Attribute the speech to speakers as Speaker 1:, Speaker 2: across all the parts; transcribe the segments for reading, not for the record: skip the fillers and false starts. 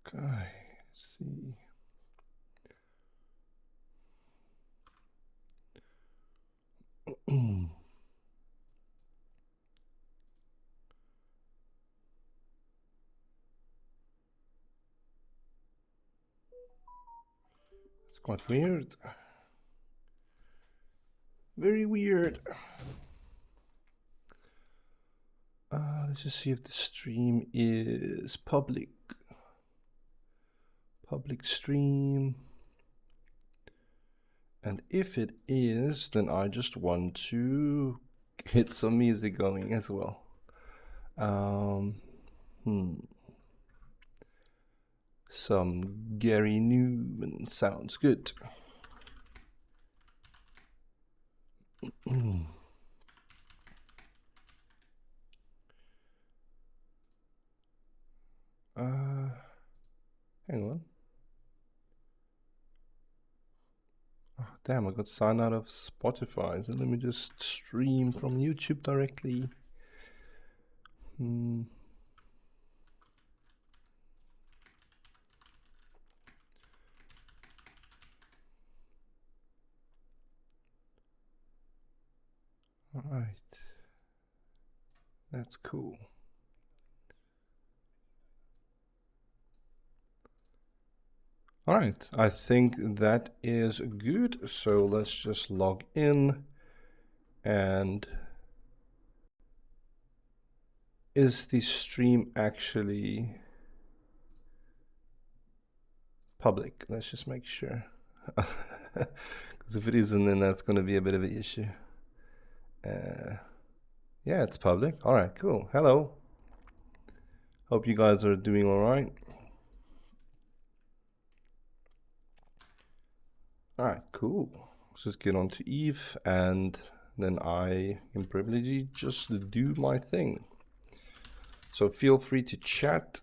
Speaker 1: Okay, let's see. It's quite weird. Very weird. Let's just see if the stream is public. Public stream. And if it is, then I just want to get some music going as well. Some Gary Newman sounds good. Hang on. Oh, damn, I got signed out of Spotify. So let me just stream from YouTube directly. All right. That's cool. All right, I think that is good. So let's just log in. And is the stream actually public? Let's just make sure. Because if it isn't, then that's going to be a bit of an issue. Yeah, it's public. All right, cool. Hello. Hope you guys are doing all right. All right, cool. Let's just get on to Eve, and then I can privileged just do my thing. So feel free to chat.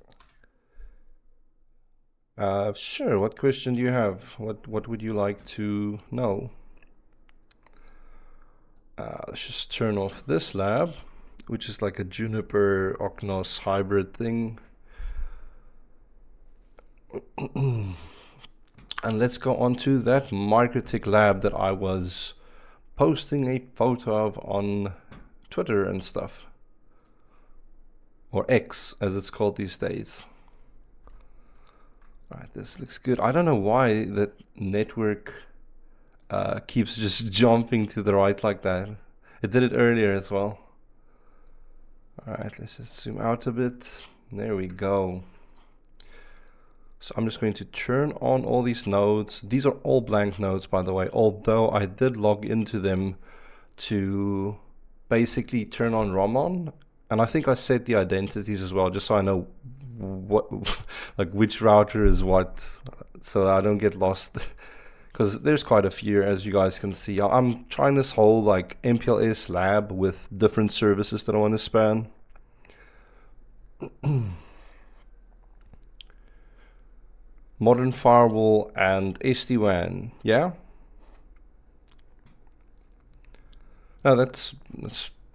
Speaker 1: Sure, what question do you have? What would you like to know? Let's just turn off this lab, which is like a Juniper Ocnos hybrid thing. And let's go on to that MikroTik LAB that I was posting a photo of on Twitter and stuff. Or X, as it's called these days. All right, this looks good. I don't know why that network keeps just jumping to the right like that. It did it earlier as well. All right, let's just zoom out a bit. There we go. So I'm just going to turn on all these nodes. These are all blank nodes, by the way, although I did log into them to basically turn on Ramon. And I think I set the identities as well, just so I know what, like which router is what, so I don't get lost. Because there's quite a few, as you guys can see. I'm trying this whole like MPLS lab with different services that I want to span. Modern firewall and SD-WAN, yeah? No, that's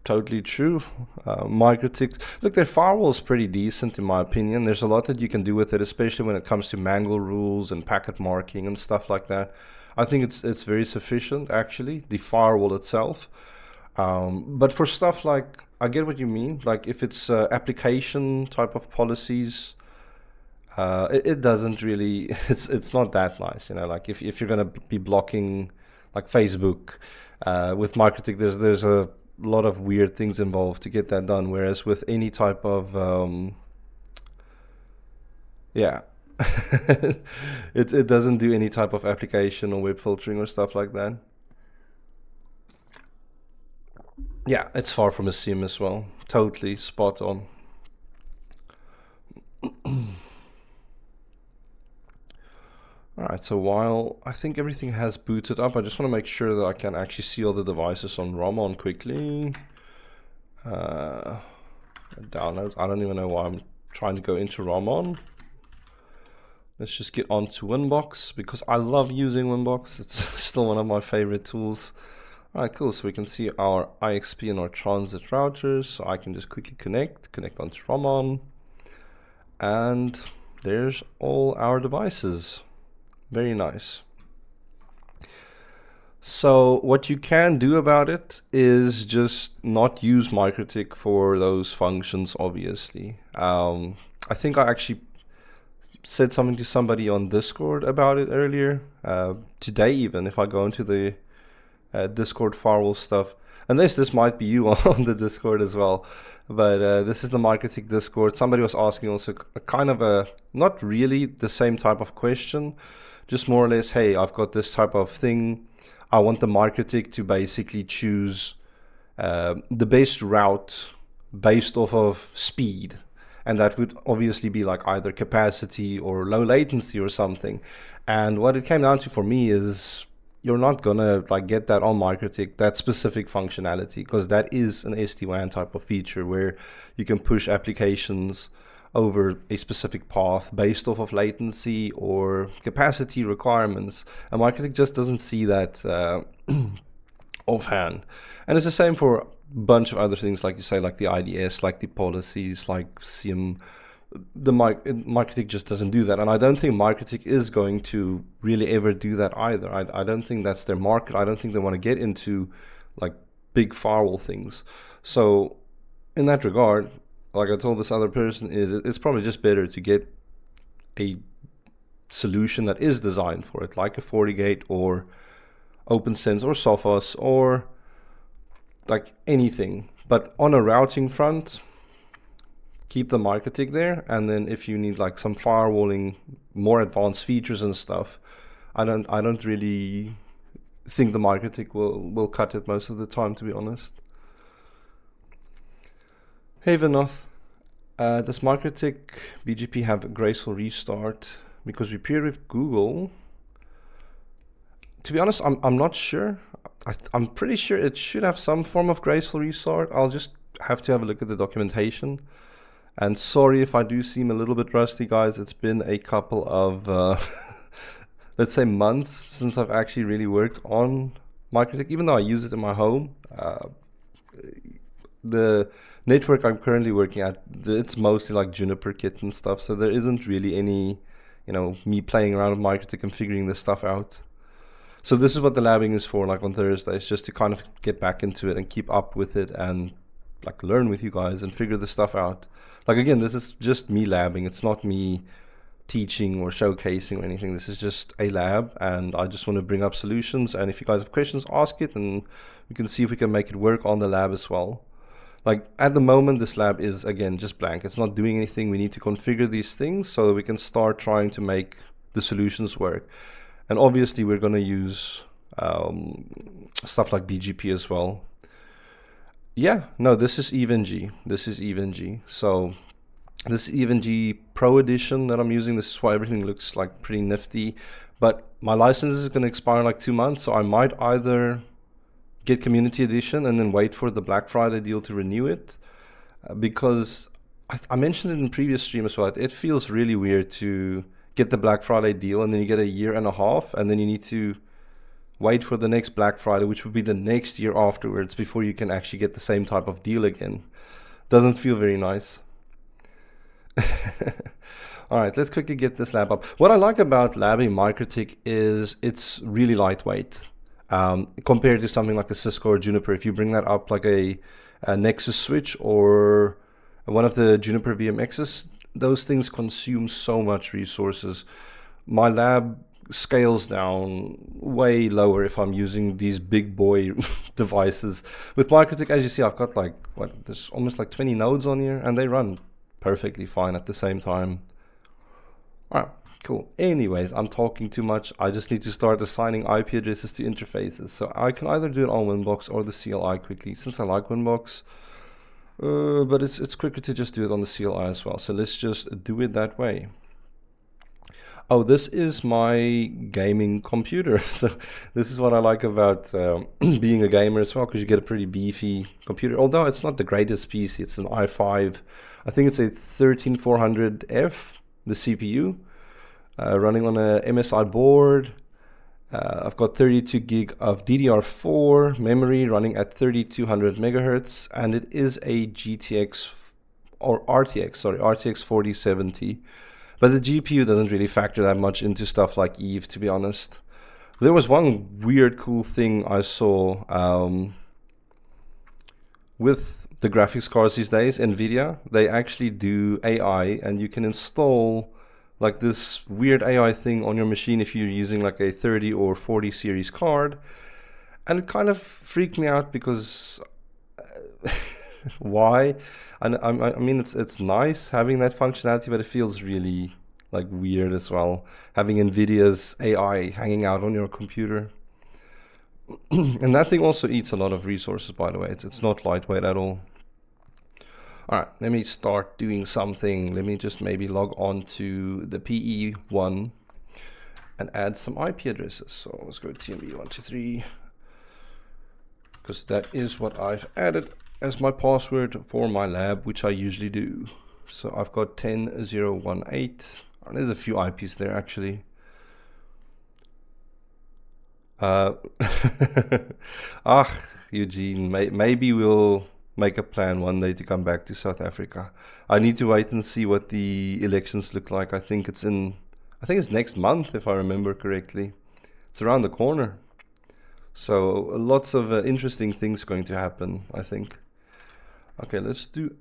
Speaker 1: totally true. MikroTik, look, their firewall is pretty decent in my opinion. There's a lot that you can do with it, especially when it comes to mangle rules and packet marking and stuff like that. I think it's very sufficient, actually, the firewall itself. But for stuff like, I get what you mean, like if it's application type of policies, it doesn't really, it's not that nice, you know, like if you're going to be blocking like Facebook with MikroTik, there's a lot of weird things involved to get that done, whereas with any type of yeah it doesn't do any type of application or web filtering or stuff like that. Yeah, it's far from a SIM as well. Totally spot on. Alright, so while I think everything has booted up, I just want to make sure that I can actually see all the devices on Ramon quickly. Downloads, I don't even know why I'm trying to go into Ramon. Let's just get on to Winbox, because I love using Winbox. It's still one of my favorite tools. Alright, cool, so we can see our ISP and our transit routers. So I can just quickly connect onto Ramon. And there's all our devices. Very nice. So what you can do about it is just not use MikroTik for those functions, obviously. I think I actually said something to somebody on Discord about it earlier, today even, if I go into the Discord firewall stuff. Unless this might be you on the Discord as well. But this is the MikroTik Discord. Somebody was asking also a kind of a, not really the same type of question, just more or less, hey, I've got this type of thing. I want the MikroTik to basically choose the best route based off of speed. And that would obviously be like either capacity or low latency or something. And what it came down to for me is you're not gonna like get that on MikroTik, that specific functionality, because that is an SD-WAN type of feature where you can push applications over a specific path based off of latency or capacity requirements, and MikroTik just doesn't see that offhand. And it's the same for a bunch of other things, like you say, like the IDS, like the policies, like SIM. The MikroTik just doesn't do that, and I don't think MikroTik is going to really ever do that either. I don't think that's their market. I don't think they want to get into like big firewall things. So in that regard, like I told this other person, is it's probably just better to get a solution that is designed for it, like a FortiGate or OpenSense or Sophos or like anything. But on a routing front, keep the MikroTik there, and then if you need like some firewalling, more advanced features and stuff, I don't really think the MikroTik will cut it most of the time, to be honest. Hey Vinoth, does MikroTik BGP have a graceful restart? Because we peered with Google. To be honest, I'm not sure. I'm pretty sure it should have some form of graceful restart. I'll just have to have a look at the documentation. And sorry if I do seem a little bit rusty, guys. It's been a couple of, let's say, months since I've actually really worked on MikroTik, even though I use it in my home. The network I'm currently working at, it's mostly like Juniper kit and stuff, so there isn't really any, you know, me playing around with MikroTik and figuring this stuff out. So this is what the labbing is for, like on Thursdays, just to kind of get back into it and keep up with it and like learn with you guys and figure this stuff out. Like again, this is just me labbing. It's not me teaching or showcasing or anything. This is just a lab, and I just want to bring up solutions. And if you guys have questions, ask it, and we can see if we can make it work on the lab as well. Like at the moment, this lab is again just blank. It's not doing anything. We need to configure these things so that we can start trying to make the solutions work. And obviously, we're going to use stuff like BGP as well. Yeah, no, this is EVE-NG. This is EVE-NG. So this EVE-NG Pro Edition that I'm using, this is why everything looks like pretty nifty. But my license is going to expire in like 2 months, so I might either get Community Edition and then wait for the Black Friday deal to renew it. Because I mentioned it in previous stream as well. It feels really weird to get the Black Friday deal and then you get a year and a half, and then you need to wait for the next Black Friday, which would be the next year afterwards, before you can actually get the same type of deal again. Doesn't feel very nice. All right, let's quickly get this lab up. What I like about labbing MikroTik is it's really lightweight compared to something like a Cisco or Juniper. If you bring that up like a Nexus switch or one of the Juniper VMXs, those things consume so much resources. My lab scales down way lower if I'm using these big boy devices. With MikroTik, as you see, I've got like, what, there's almost like 20 nodes on here, and they run perfectly fine at the same time. All right, cool. Anyways, I'm talking too much. I just need to start assigning IP addresses to interfaces. So I can either do it on Winbox or the CLI quickly, since I like Winbox. But it's quicker to just do it on the CLI as well. So let's just do it that way. Oh, this is my gaming computer. So this is what I like about being a gamer as well, because you get a pretty beefy computer. Although it's not the greatest PC, it's an i5. I think it's a 13400F, the CPU, running on a MSI board. I've got 32 gig of DDR4 memory running at 3200 megahertz, and it is a GTX or RTX 4070. But the GPU doesn't really factor that much into stuff like Eve, to be honest. There was one weird cool thing I saw with the graphics cards these days, NVIDIA. They actually do AI, and you can install like this weird AI thing on your machine if you're using like a 30 or 40 series card. And it kind of freaked me out because why? And I mean, it's nice having that functionality, but it feels really like weird as well, having NVIDIA's AI hanging out on your computer. And that thing also eats a lot of resources, by the way. It's not lightweight at all. All right, let me start doing something. Let me just maybe log on to the PE1 and add some IP addresses. So let's go TMB123, because that is what I've added as my password for my lab, which I usually do. So I've got 10.0.1.8. There's a few IPs there actually. Eugene, maybe we'll make a plan one day to come back to South Africa. I need to wait and see what the elections look like. I think it's next month, if I remember correctly. It's around the corner. So lots of interesting things going to happen, I think. Okay, let's do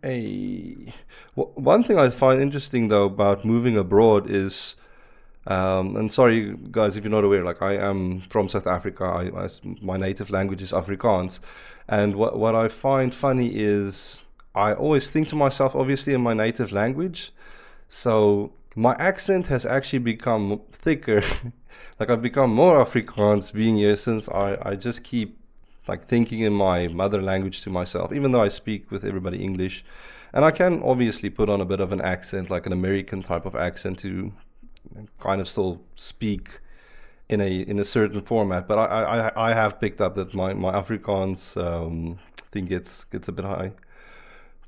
Speaker 1: one thing I find interesting though about moving abroad is, and sorry guys if you're not aware, like I am from South Africa. My native language is Afrikaans, and what I find funny is I always think to myself, obviously in my native language, so my accent has actually become thicker. Like I've become more Afrikaans being here, since I just keep like thinking in my mother language to myself, even though I speak with everybody English. And I can obviously put on a bit of an accent, like an American type of accent, to kind of still speak in a certain format. But I have picked up that my Afrikaans thing gets a bit high.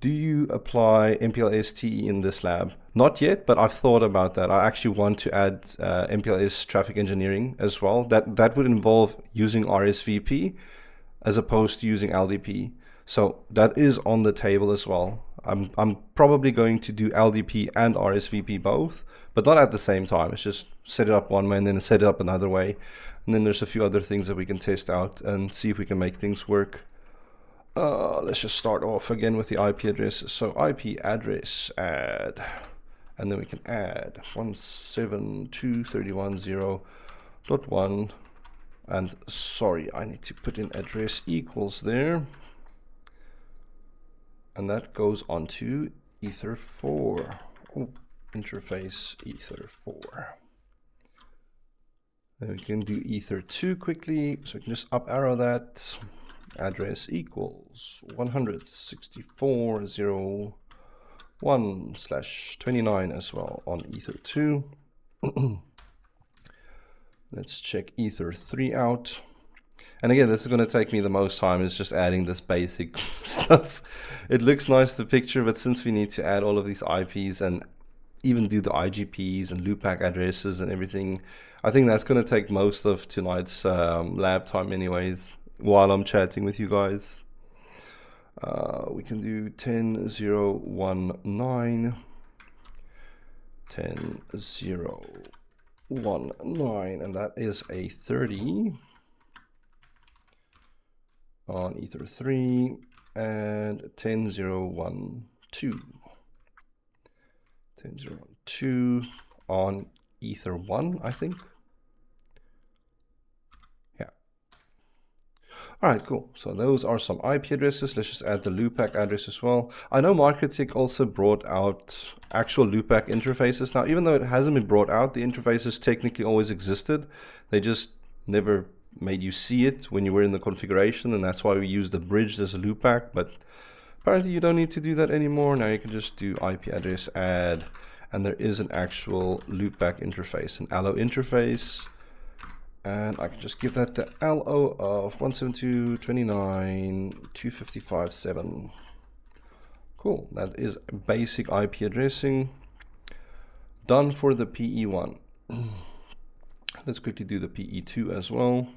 Speaker 1: Do you apply MPLS TE in this lab? Not yet, but I've thought about that. I actually want to add MPLS traffic engineering as well. That would involve using RSVP as opposed to using LDP. So that is on the table as well. I'm probably going to do LDP and RSVP both, but not at the same time. It's just set it up one way and then set it up another way. And then there's a few other things that we can test out and see if we can make things work. Let's just start off again with the IP address. So IP address add, and then we can add 172.31.0.1. And sorry, I need to put in address equals there. And that goes on to Ether 4. Oh, interface Ether 4. Then we can do Ether 2 quickly. So we can just up arrow that. Address equals 164.0.1/29 as well on Ether 2. Let's check Ether 3 out. And again, this is going to take me the most time, is just adding this basic stuff. It looks nice to picture, but since we need to add all of these IPs and even do the IGPs and loopback addresses and everything, I think that's going to take most of tonight's lab time anyways, while I'm chatting with you guys. We can do 10.0.1.9, 10.0.1.9, and that is a 30 on Ether 3, and 10.0.1.2, 10.0.1.2 on Ether 1, I think. All right, cool. So those are some IP addresses. Let's just add the loopback address as well. I know MikroTik also brought out actual loopback interfaces. Now, even though it hasn't been brought out, the interfaces technically always existed. They just never made you see it when you were in the configuration, and that's why we use the bridge as a loopback. But apparently you don't need to do that anymore. Now you can just do IP address add, and there is an actual loopback interface, an allo interface. And I can just give that the LO of 172.29.255.7. Cool, that is basic IP addressing. Done for the PE1. Let's quickly do the PE2 as well.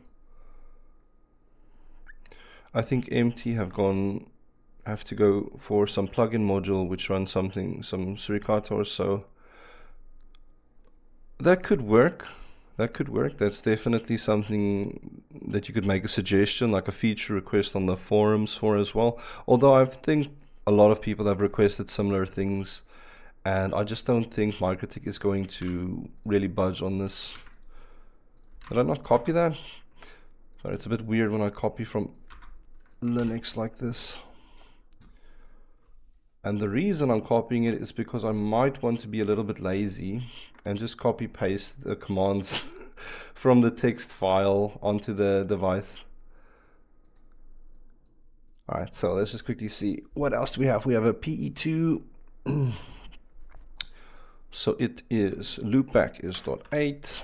Speaker 1: I think MT have to go for some plugin module which runs some suricata or so. That could work. That could work. That's definitely something that you could make a suggestion, like a feature request on the forums for as well. Although I think a lot of people have requested similar things, and I just don't think MikroTik is going to really budge on this. Did I not copy that? Sorry, it's a bit weird when I copy from Linux like this. And the reason I'm copying it is because I might want to be a little bit lazy and just copy paste the commands from the text file onto the device. All right, so let's just quickly see what else do we have. We have a PE2. So it is loopback is .8.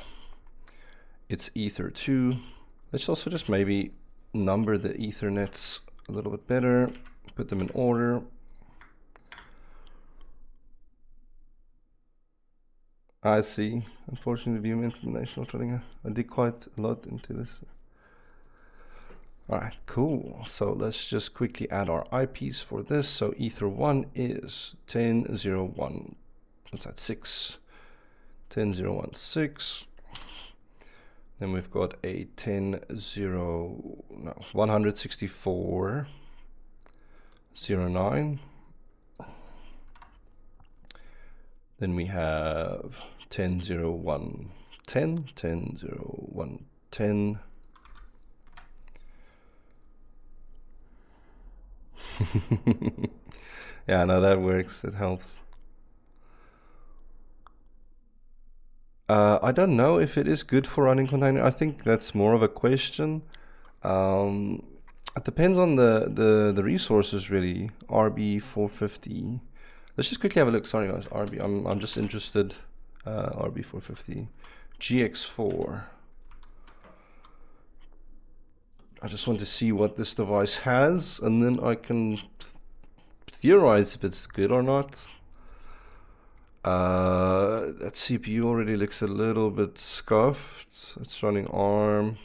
Speaker 1: It's Ether 2. Let's also just maybe number the Ethernets a little bit better, put them in order. I see. Unfortunately, view information trading. I did quite a lot into this. All right, cool. So let's just quickly add our IPs for this. So Ether 1 is 10.0.1. What's that? 6. 10.0.1.6. Then we've got a 164.09. Then we have 10.0.1.10, 10.0.1.10. Yeah, no, that works. It helps. I don't know if it is good for running container. I think that's more of a question. It depends on the resources really. RB450. Let's just quickly have a look. Sorry guys, RB. I'm just interested. RB450, GX4. I just want to see what this device has, and then I can theorize if it's good or not. That CPU already looks a little bit scuffed. It's running ARM.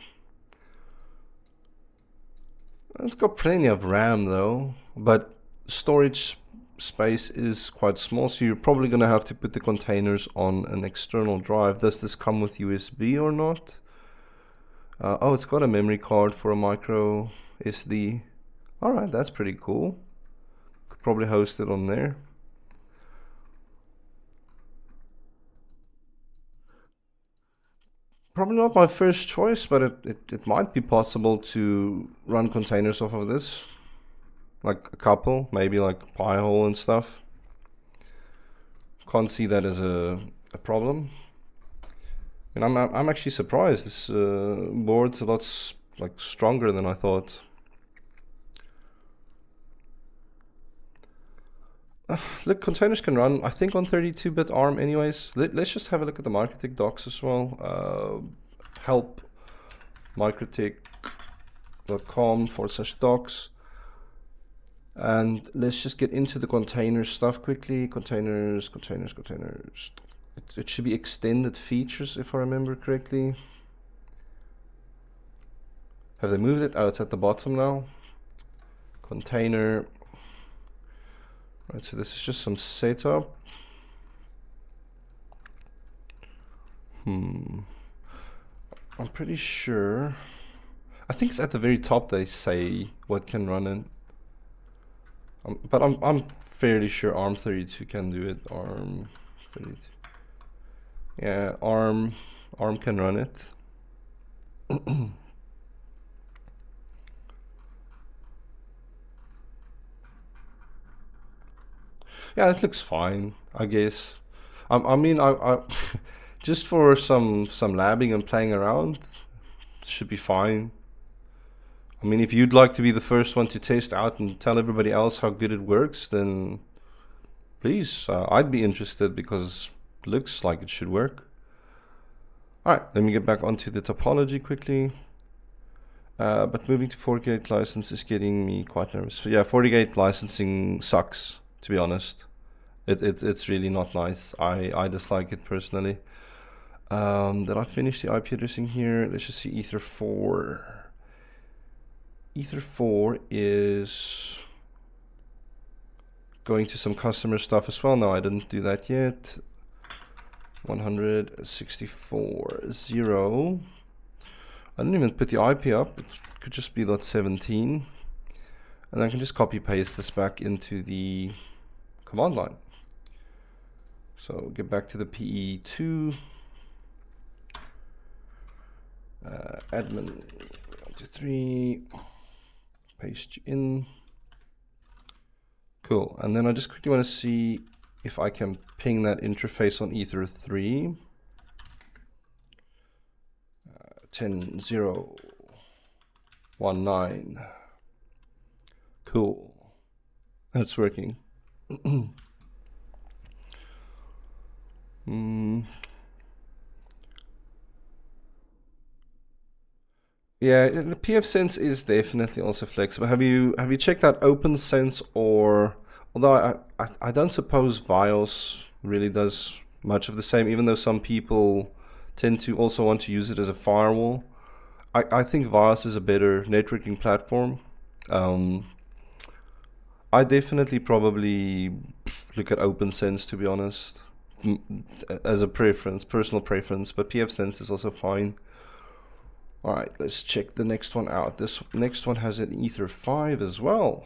Speaker 1: It's got plenty of RAM though, but storage space is quite small, so you're probably going to have to put the containers on an external drive. Does this come with USB or not? Oh, it's got a memory card for a micro SD. Alright, that's pretty cool. Could probably host it on there. Probably not my first choice, but it might be possible to run containers off of this. Like a couple, maybe like Pi-hole and stuff. Can't see that as a problem. And I'm actually surprised. This board's a lot like stronger than I thought. Look, containers can run, I think, on 32-bit ARM anyways. Let's just have a look at the MikroTik docs as well. Help mikrotik.com/docs. And let's just get into the container stuff quickly. Containers. It should be extended features, if I remember correctly. Have they moved it? Oh, it's at the bottom now. Container. Right, so this is just some setup. I'm pretty sure. I think it's at the very top they say what can run it. But I'm fairly sure ARM32 can do it. ARM32. Yeah, ARM can run it. Yeah, it looks fine, I guess. I mean, I just for some labbing and playing around, it should be fine. I mean, if you'd like to be the first one to test out and tell everybody else how good it works, then please, I'd be interested because it looks like it should work. All right, let me get back onto the topology quickly. But moving to FortiGate license is getting me quite nervous. So yeah, FortiGate licensing sucks, to be honest. It's really not nice. I dislike it personally. Did I finish the IP addressing here? Let's just see Ether 4. Ether 4 is going to some customer stuff as well. No, I didn't do that yet. 164.0. I didn't even put the IP up. It could just be .17. And I can just copy paste this back into the command line. So get back to the PE2. Admin 123. Paste you in. Cool. And then I just quickly want to see if I can ping that interface on Ether 3. 10.0.19. Cool. That's working. Yeah, the pfSense is definitely also flexible. Have you checked out OpenSense, or although I don't suppose BIOS really does much of the same, even though some people tend to also want to use it as a firewall. I think BIOS is a better networking platform. I definitely probably look at OpenSense, to be honest, as a preference, personal preference, but pfSense is also fine. Alright, let's check the next one out. This next one has an Ether 5 as well.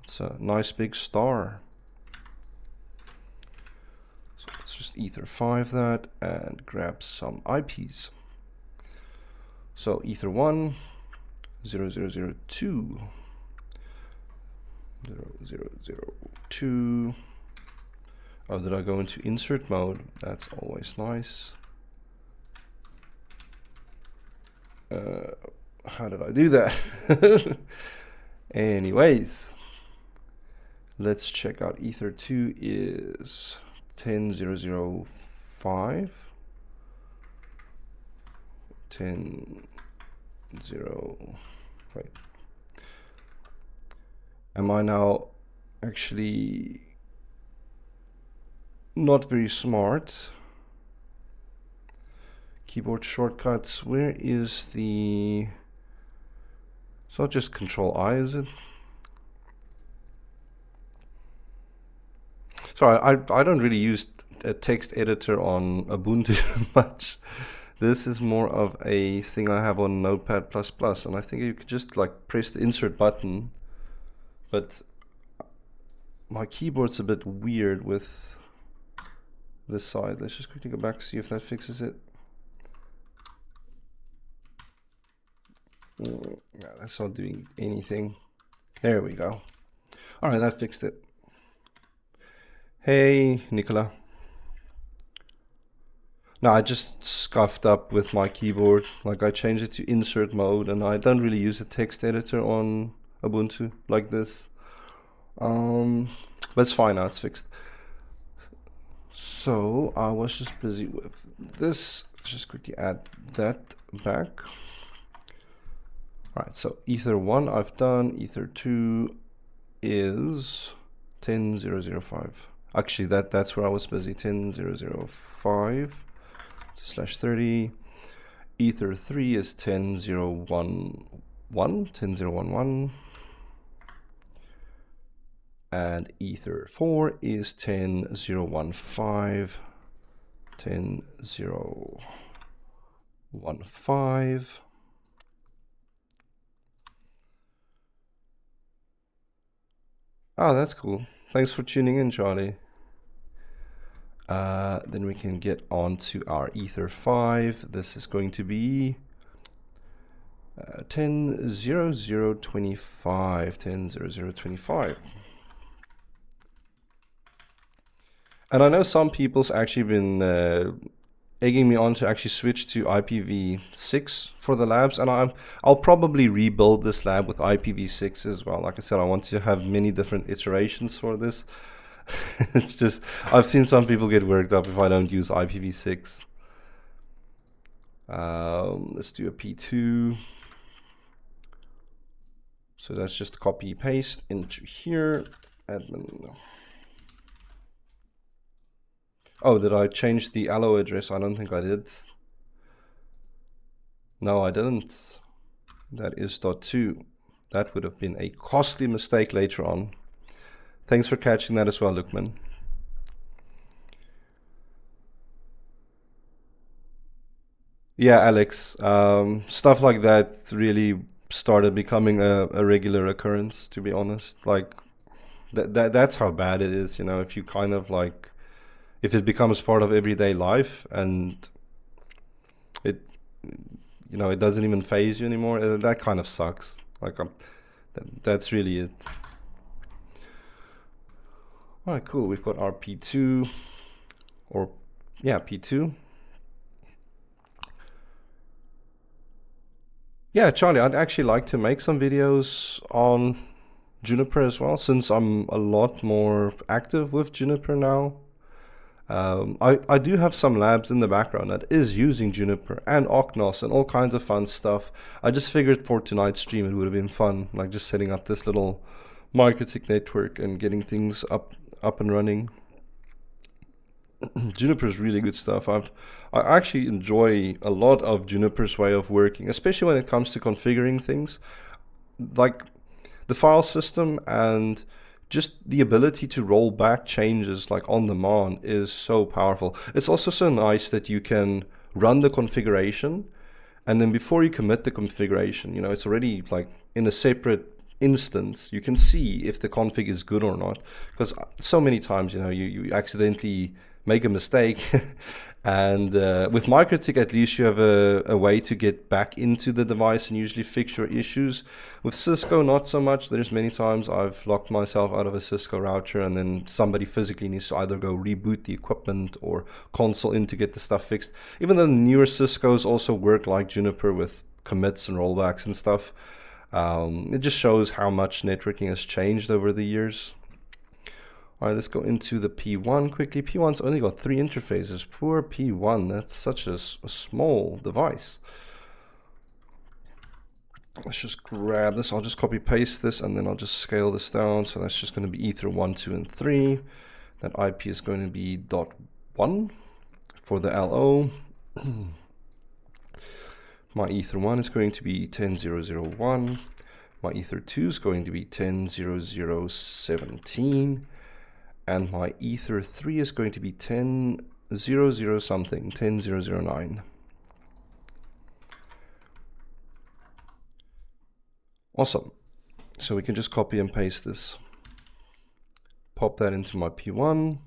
Speaker 1: It's a nice big star. So let's just Ether 5 that and grab some IPs. So Ether 1, 0002, 0002. Oh, did I go into insert mode? That's always nice. How did I do that? Anyways, let's check out. Ether 2 is 10.0.0.5. 10.0. Wait. Am I now actually not very smart? Keyboard shortcuts, where is the... It's not just Control I, is it? Sorry, I don't really use a text editor on Ubuntu much. This is more of a thing I have on Notepad++, and I think you could just like press the insert button, but my keyboard's a bit weird with this side. Let's just quickly go back, see if that fixes it. Yeah, that's not doing anything. There we go. All right, that fixed it. Hey, Nicola. No, I just scuffed up with my keyboard. Like, I changed it to insert mode, and I don't really use a text editor on Ubuntu like this. But it's fine now, it's fixed. So I was just busy with this. Just quickly add that back. Alright, so Ether 1 I've done. Ether 2 is 10.0.0.5. Actually, that's where I was busy. 10.0.0.5/30. Ether 3 is 10.0.1.1. 10.0.1.1. And Ether 4 is 10.0.1.5. 10.0.1.5. Oh, that's cool. Thanks for tuning in, Charlie. Then we can get on to our Ether 5. This is going to be 10.0.0.25. 10.0.0.25. And I know some people's actually been egging me on to actually switch to IPv6 for the labs, and I'll probably rebuild this lab with IPv6 as well. Like I said, I want to have many different iterations for this. It's just, I've seen some people get worked up if I don't use IPv6. Let's do a P2. So that's just copy paste into here. Admin. Oh, did I change the allo address? I don't think I did. No, I didn't. That is .2. That would have been a costly mistake later on. Thanks for catching that as well, Lukman. Yeah, Alex. Stuff like that really started becoming a regular occurrence, to be honest. Like that's how bad it is, you know, if you kind of like if it becomes part of everyday life and it you know, it doesn't even phase you anymore, that kind of sucks. Like that's really it. All right, cool. We've got our P2 or yeah, P2. Yeah, Charlie, I'd actually like to make some videos on Juniper as well, since I'm a lot more active with Juniper now. I do have some labs in the background that is using Juniper and Ocnos and all kinds of fun stuff. I just figured for tonight's stream it would have been fun, like just setting up this little MikroTik network and getting things up and running. Juniper is really good stuff. I actually enjoy a lot of Juniper's way of working, especially when it comes to configuring things. Like the file system and just the ability to roll back changes like on demand is so powerful. It's also so nice that you can run the configuration and then before you commit the configuration, you know, it's already like in a separate instance. You can see if the config is good or not, because so many times, you know, you accidentally make a mistake and with MikroTik at least you have a way to get back into the device and usually fix your issues. With Cisco not so much. There's many times I've locked myself out of a Cisco router and then somebody physically needs to either go reboot the equipment or console in to get the stuff fixed. Even though the newer Ciscos also work like Juniper with commits and rollbacks and stuff, it just shows how much networking has changed over the years. All right, let's go into the P1 quickly. P1's only got 3 interfaces. Poor P1, that's such a small device. Let's just grab this. I'll just copy paste this and then I'll just scale this down. So that's just going to be Ether 1, 2, and 3. That IP is going to be .1 for the LO. My Ether 1 is going to be 10.0.0.1. My Ether 2 is going to be 10.0.0.17. And my Ether 3 is going to be 10.0.0 something, 10.0.0.9. Awesome. So we can just copy and paste this. Pop that into my P1.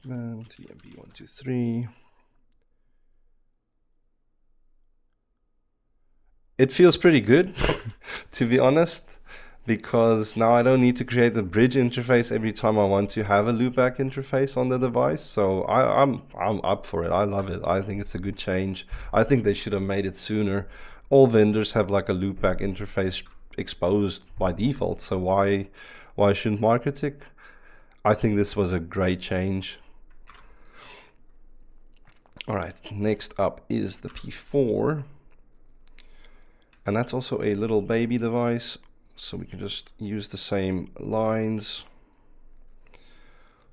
Speaker 1: And TMP123. It feels pretty good, to be honest, because now I don't need to create the bridge interface every time I want to have a loopback interface on the device. So I'm up for it. I love it. I think it's a good change. I think they should have made it sooner. All vendors have like a loopback interface exposed by default. So why shouldn't MikroTik? I think this was a great change. All right, next up is the P4. And that's also a little baby device. So we can just use the same lines.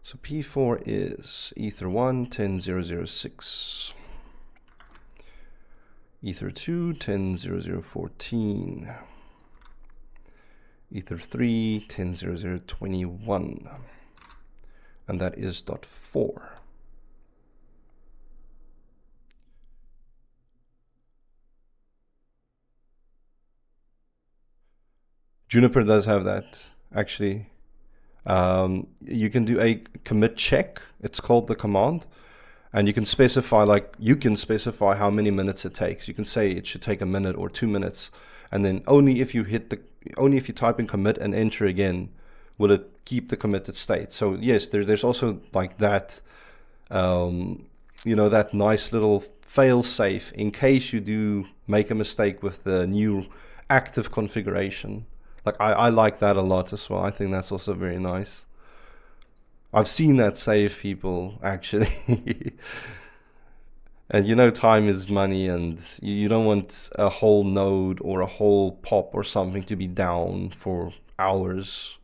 Speaker 1: So P4 is Ether 1, 10.0.0.6. Ether 2, 10.0.0.14. Ether 3, 10.0.0.21. And that is .4. Juniper does have that, actually. You can do a commit check, it's called the command, and you can specify how many minutes it takes. You can say it should take a minute or 2 minutes, and then only if you type in commit and enter again will it keep the committed state. So yes, there's also like that, you know, that nice little fail safe in case you do make a mistake with the new active configuration. Like I like that a lot as well. I think that's also very nice. I've seen that save people actually. And you know, time is money, and you don't want a whole node or a whole POP or something to be down for hours.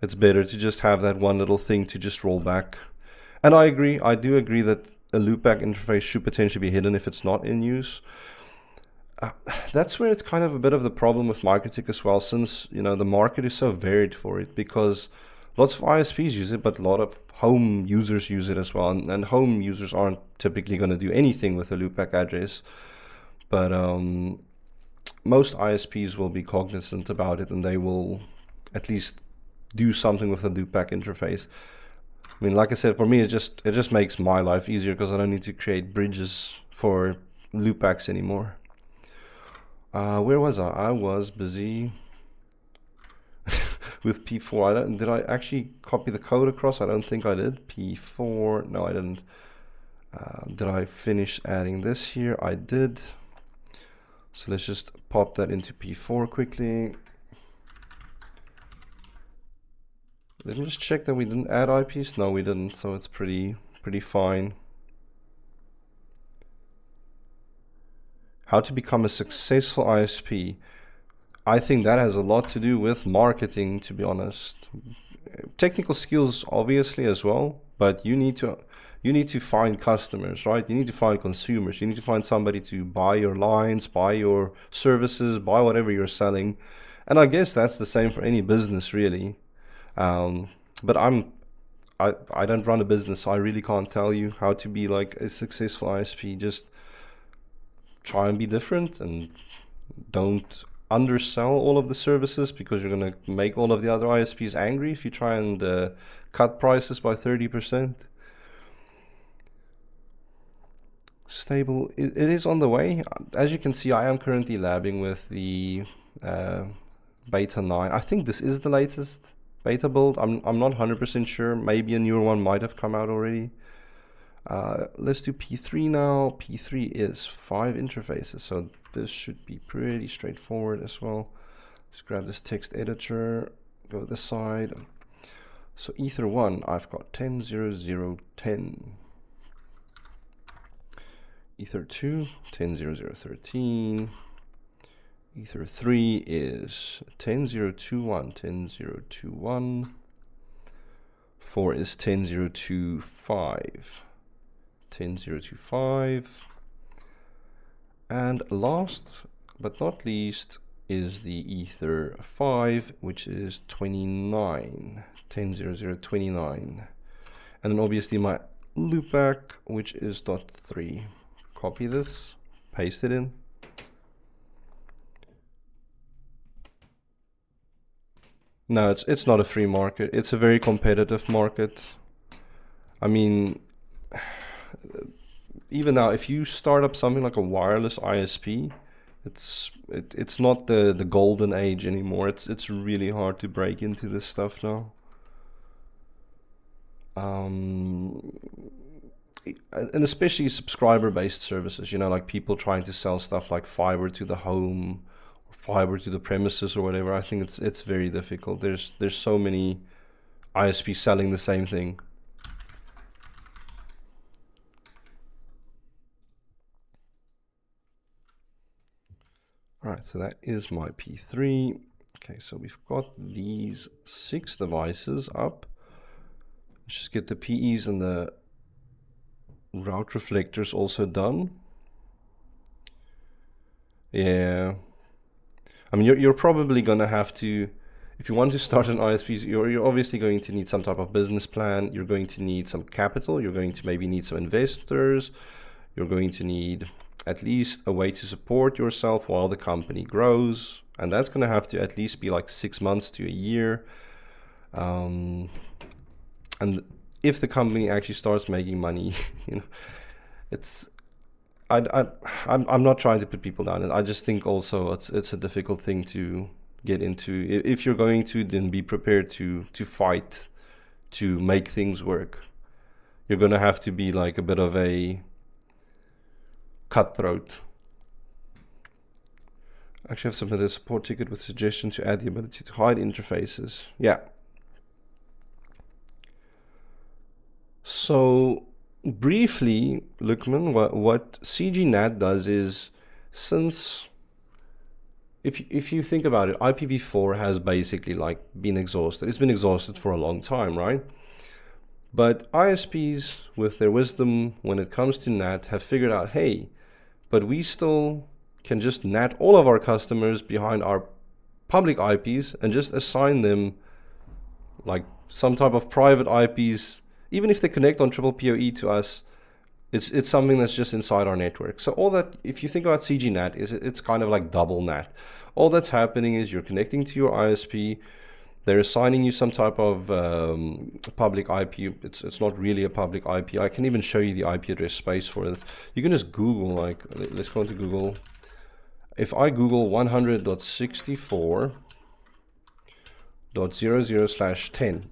Speaker 1: It's better to just have that one little thing to just roll back. And I do agree that a loopback interface should potentially be hidden if it's not in use. That's where it's kind of a bit of the problem with MikroTik as well, since, you know, the market is so varied for it, because lots of ISPs use it, but a lot of home users use it as well. And home users aren't typically going to do anything with a loopback address. But most ISPs will be cognizant about it, and they will at least do something with the loopback interface. I mean, like I said, for me, it just makes my life easier because I don't need to create bridges for loopbacks anymore. Where was I? I was busy with P4. Did I actually copy the code across? I don't think I did. P4, no, I didn't. Did I finish adding this here? I did. So let's just pop that into P4 quickly. Let me just check that we didn't add IPs. No, we didn't, so it's pretty fine. How to become a successful ISP. I think that has a lot to do with marketing, to be honest. Technical skills, obviously, as well, but you need to find customers, right? You need to find consumers. You need to find somebody to buy your lines, buy your services, buy whatever you're selling. And I guess that's the same for any business, really. But I don't run a business, so I really can't tell you how to be like a successful ISP. Just try and be different and don't undersell all of the services, because you're going to make all of the other ISPs angry if you try and cut prices by 30%. Stable, it is on the way. As you can see, I am currently labbing with the beta 9. I think this is the latest beta build. I'm not 100% sure. Maybe a newer one might have come out already. Let's do P3 now. P3 is 5 interfaces, so this should be pretty straightforward as well. Just grab this text editor, go this side. So Ether 1, I've got 10.0.0.10. Ether 2, 10.0.0.13. Ether 3 is 10.0.2.1, 10.0.2.1. 4 is 10.0.2.5, 10.0.2.5. And last but not least is the Ether 5, which is 29, 10.0.0.29. And then obviously my loopback, which is .3. Copy this, paste it in. No, it's not a free market. It's a very competitive market. I mean, even now, if you start up something like a wireless ISP, it's not the golden age anymore. It's really hard to break into this stuff now. And especially subscriber-based services, you know, like people trying to sell stuff like fiber to the home, or fiber to the premises, or whatever. I think it's very difficult. There's so many ISPs selling the same thing. All right, so that is my P3. Okay, so we've got these 6 devices up. Let's just get the PEs and the route reflectors also done. Yeah, I mean, you're probably gonna have to, if you want to start an ISP, you're obviously going to need some type of business plan. You're going to need some capital. You're going to maybe need some investors. You're going to need at least a way to support yourself while the company grows, and that's going to have to at least be like 6 months to a year. And if the company actually starts making money, you know, it's I'm not trying to put people down, and I just think also it's a difficult thing to get into. If you're going to, then be prepared to fight to make things work. You're going to have to be like a bit of a cutthroat. Actually, I've submitted a support ticket with suggestion to add the ability to hide interfaces. Yeah. So briefly, Lukman, what CGNAT does is, since if you think about it, IPv4 has basically like been exhausted. It's been exhausted for a long time, right? But ISPs, with their wisdom when it comes to NAT, have figured out, hey, but we still can just NAT all of our customers behind our public IPs and just assign them like some type of private IPs, even if they connect on triple PoE to us, it's something that's just inside our network. So all that, if you think about CGNAT, it's kind of like double NAT. All that's happening is you're connecting to your ISP. They're assigning you some type of public IP. It's not really a public IP. I can even show you the IP address space for it. You can just Google, like, let's go into Google. If I Google 100.64.00/10,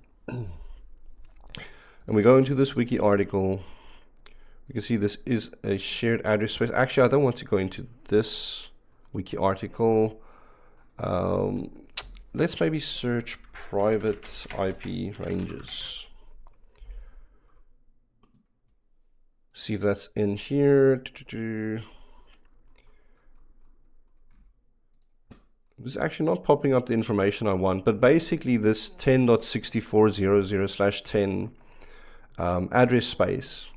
Speaker 1: and we go into this wiki article, you can see this is a shared address space. Actually, I don't want to go into this wiki article. Let's maybe search private IP ranges. See if that's in here. It's actually not popping up the information I want, but basically this 10.64.00/10 address space,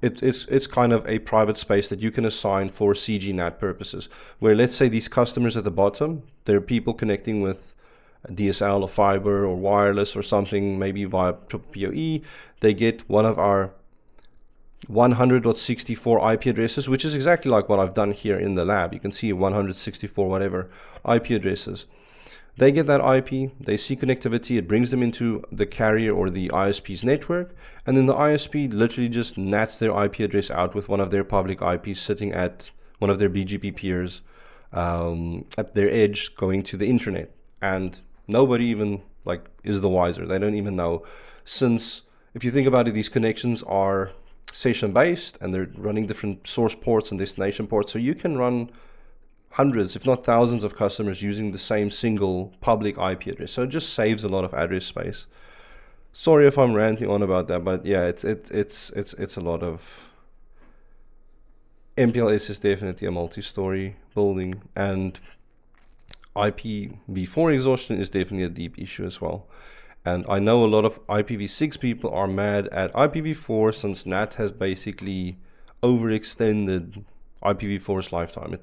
Speaker 1: it's kind of a private space that you can assign for CGNAT purposes, where let's say these customers at the bottom, they're people connecting with DSL or fiber or wireless or something, maybe via triple PoE. They get one of our 100.64 IP addresses, which is exactly like what I've done here in the lab. You can see 164 whatever IP addresses. They get that IP, they see connectivity, it brings them into the carrier or the ISP's network, and then the ISP literally just nats their IP address out with one of their public IPs sitting at one of their BGP peers at their edge going to the internet. And nobody even like is the wiser. They don't even know, since if you think about it, these connections are session based and they're running different source ports and destination ports, so you can run hundreds if not thousands of customers using the same single public IP address. So it just saves a lot of address space. Sorry if I'm ranting on about that, but yeah, it's a lot of MPLS is definitely a multi-story building, and IPv4 exhaustion is definitely a deep issue as well. And I know a lot of IPv6 people are mad at IPv4 since NAT has basically overextended IPv4's lifetime.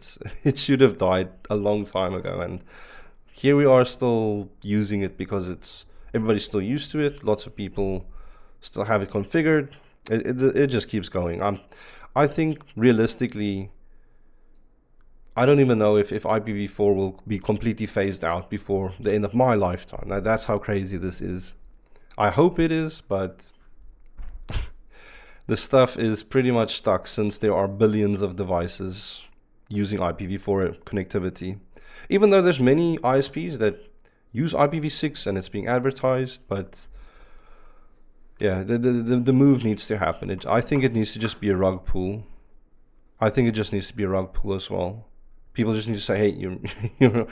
Speaker 1: It should have died a long time ago, and here we are still using it because everybody's still used to it. Lots of people still have it configured. It just keeps going. I think realistically, I don't even know if IPv4 will be completely phased out before the end of my lifetime. Now, that's how crazy this is. I hope it is, but the stuff is pretty much stuck since there are billions of devices using IPv4 connectivity. Even though there's many ISPs that use IPv6 and it's being advertised, but yeah, the move needs to happen. I think it needs to just be a rug pull. I think it just needs to be a rug pull as well. People just need to say, hey, you know.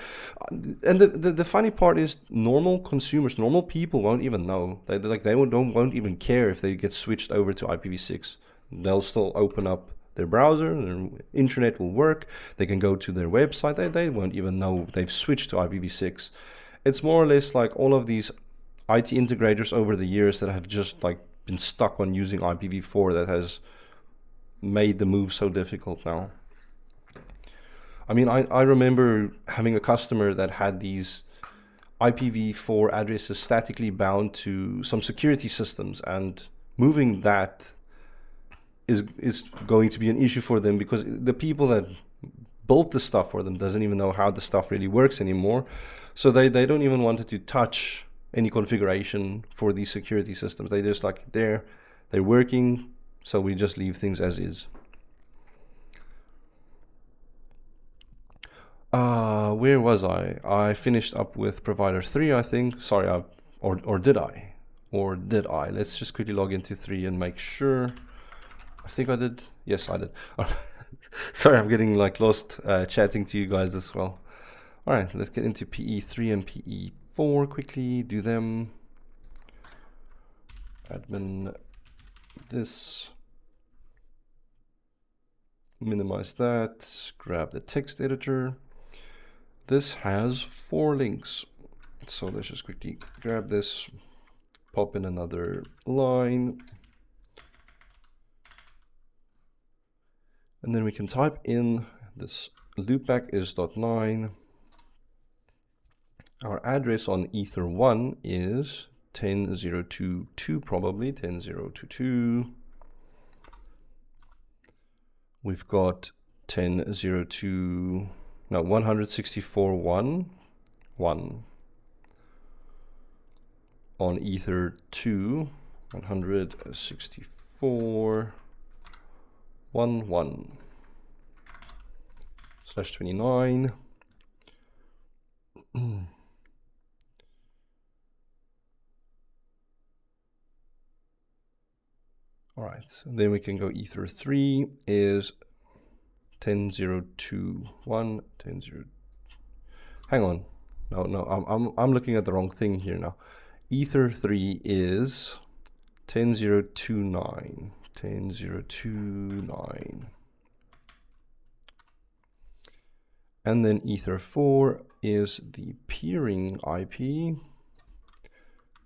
Speaker 1: And the funny part is, normal consumers, normal people won't even know. They won't even care if they get switched over to IPv6. They'll still open up their browser, their internet will work. They can go to their website. They won't even know they've switched to IPv6. It's more or less like all of these IT integrators over the years that have just like been stuck on using IPv4 that has made the move so difficult now. I mean, I remember having a customer that had these IPv4 addresses statically bound to some security systems, and moving that is going to be an issue for them because the people that built the stuff for them doesn't even know how the stuff really works anymore. So they don't even want to touch any configuration for these security systems. They just like, they're working, so we just leave things as is. Where was I? I finished up with provider 3, I think. Sorry, or did I? Or did I? Let's just quickly log into 3 and make sure. I think I did. Yes, I did. Sorry, I'm getting like lost chatting to you guys as well. All right, let's get into PE3 and PE4 quickly. Do them. Admin this. Minimize that. Grab the text editor. This has 4 links. So let's just quickly grab this, pop in another line. And then we can type in this loopback is .9. Our address on Ether1 is 10022 probably, 10022. We've got 164.1 on Ether 2, 164.1.1/29. All right, and then we can go Ether 3 is 10.0.2.1, 10.0. Hang on, no, I'm looking at the wrong thing here now. Ether 3 is 10.0.2.9, 10.0.2.9. And then Ether 4 is the peering IP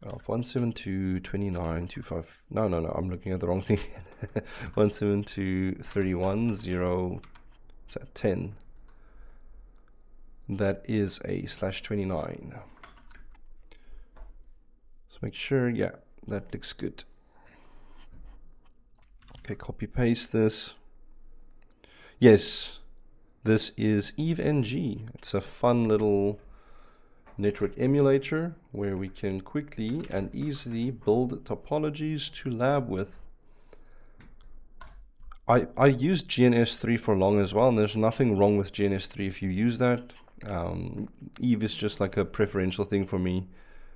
Speaker 1: of 172.29.25. No, I'm looking at the wrong thing. 172.31.0, is that 10? That is a /29. So make sure, yeah, that looks good. Okay, copy paste this. Yes, this is EVE-NG. It's a fun little network emulator where we can quickly and easily build topologies to lab with. I used GNS3 for long as well, and there's nothing wrong with GNS3 if you use that. Eve is just like a preferential thing for me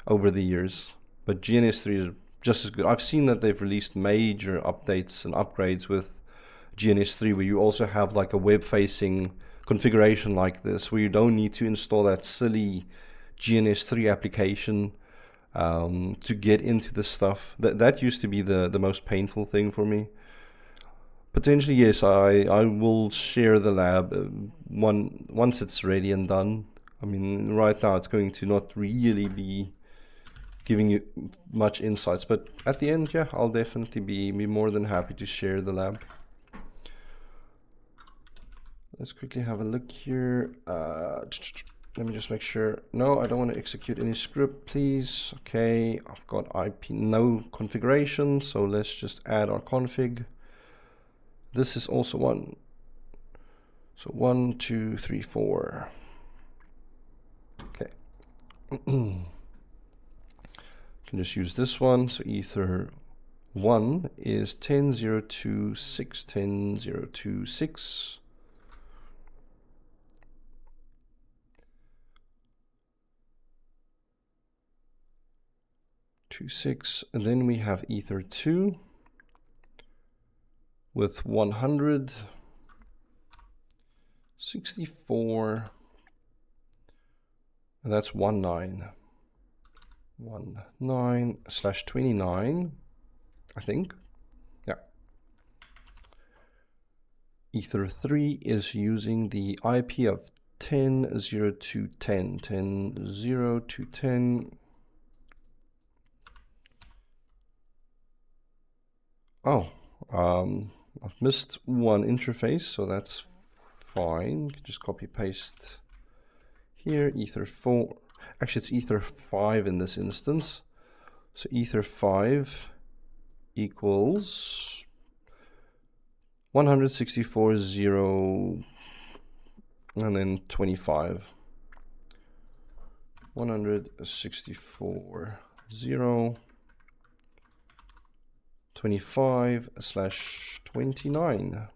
Speaker 1: over the years, but GNS3 is just as good. I've seen that they've released major updates and upgrades with GNS3 where you also have like a web-facing configuration like this, where you don't need to install that silly GNS3 application to get into this stuff. That used to be the most painful thing for me. Potentially, yes, I will share the lab once it's ready and done. I mean, right now it's going to not really be giving you much insights, but at the end, yeah, I'll definitely be more than happy to share the lab. Let's quickly have a look here. Let me just make sure. No, I don't want to execute any script, please. Okay, I've got IP no configuration, so let's just add our config. This is also one. So 1, 2, 3, 4. Okay. Can just use this one. So Ether 1 is 10.0.2.6, 10.0.2.6. And then we have Ether 2 with 164, and that's 19/29, I think. Yeah. Ether 3 is using the IP of 10.0.2.10, 10.0.2.10. Oh, I've missed one interface, so that's fine. Just copy paste here. Ether 4. Actually, it's Ether 5 in this instance. So Ether 5 equals 164.0 and then 25. 164.0 25/29.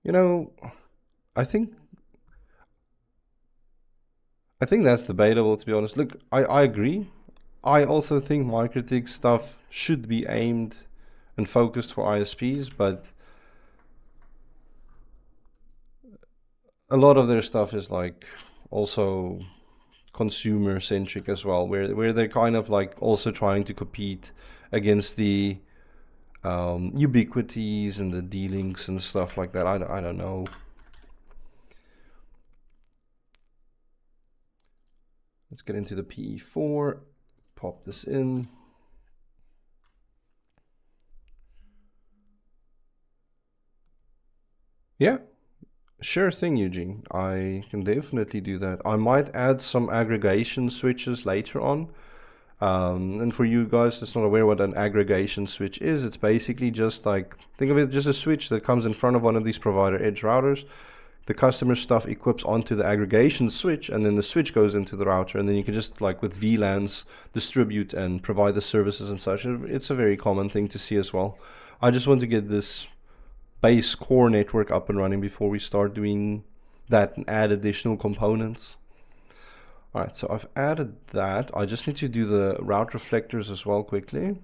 Speaker 1: You know, I think that's debatable, to be honest. Look, I agree. I also think MikroTik stuff should be aimed and focused for ISPs, but a lot of their stuff is like also consumer centric as well, where they're kind of like also trying to compete against the ubiquities and the D-links and stuff like that. I don't know. Let's get into the PE4, pop this in. Yeah, Sure thing, Eugene. I can definitely do that. I might add some aggregation switches later on. And for you guys that's not aware what an aggregation switch is, it's basically just like, think of it just a switch that comes in front of one of these provider edge routers. The customer stuff equips onto the aggregation switch, and then the switch goes into the router, and then you can just, like with VLANs, distribute and provide the services and such. It's a very common thing to see as well. I just want to get this base core network up and running before we start doing that and add additional components. All right, so I've added that. I just need to do the route reflectors as well quickly.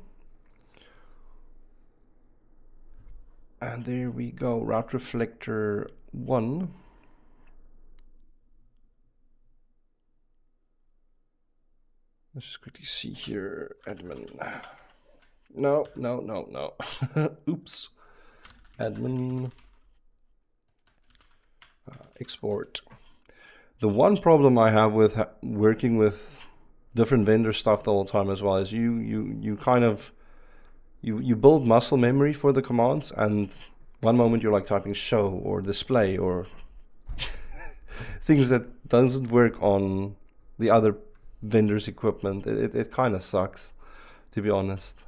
Speaker 1: And there we go, route reflector 1. Let's just quickly see here, admin. No. Oops. Admin. Export. The one problem I have with working with different vendor stuff the whole time as well is you kind of you build muscle memory for the commands, and one moment you're like typing show or display or things that doesn't work on the other vendor's equipment. It kind of sucks, to be honest.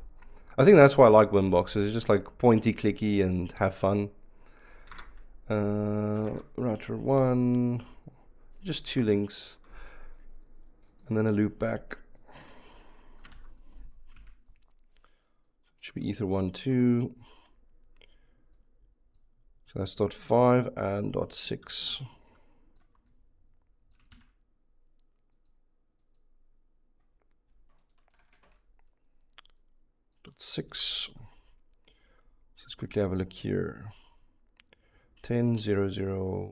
Speaker 1: I think that's why I like Winboxes. It's just like pointy clicky and have fun. Router 1, just 2 links, and then a loop back. Should be ether 1, 2. So that's .5 and .6. .6. Let's quickly have a look here. 10.0.0.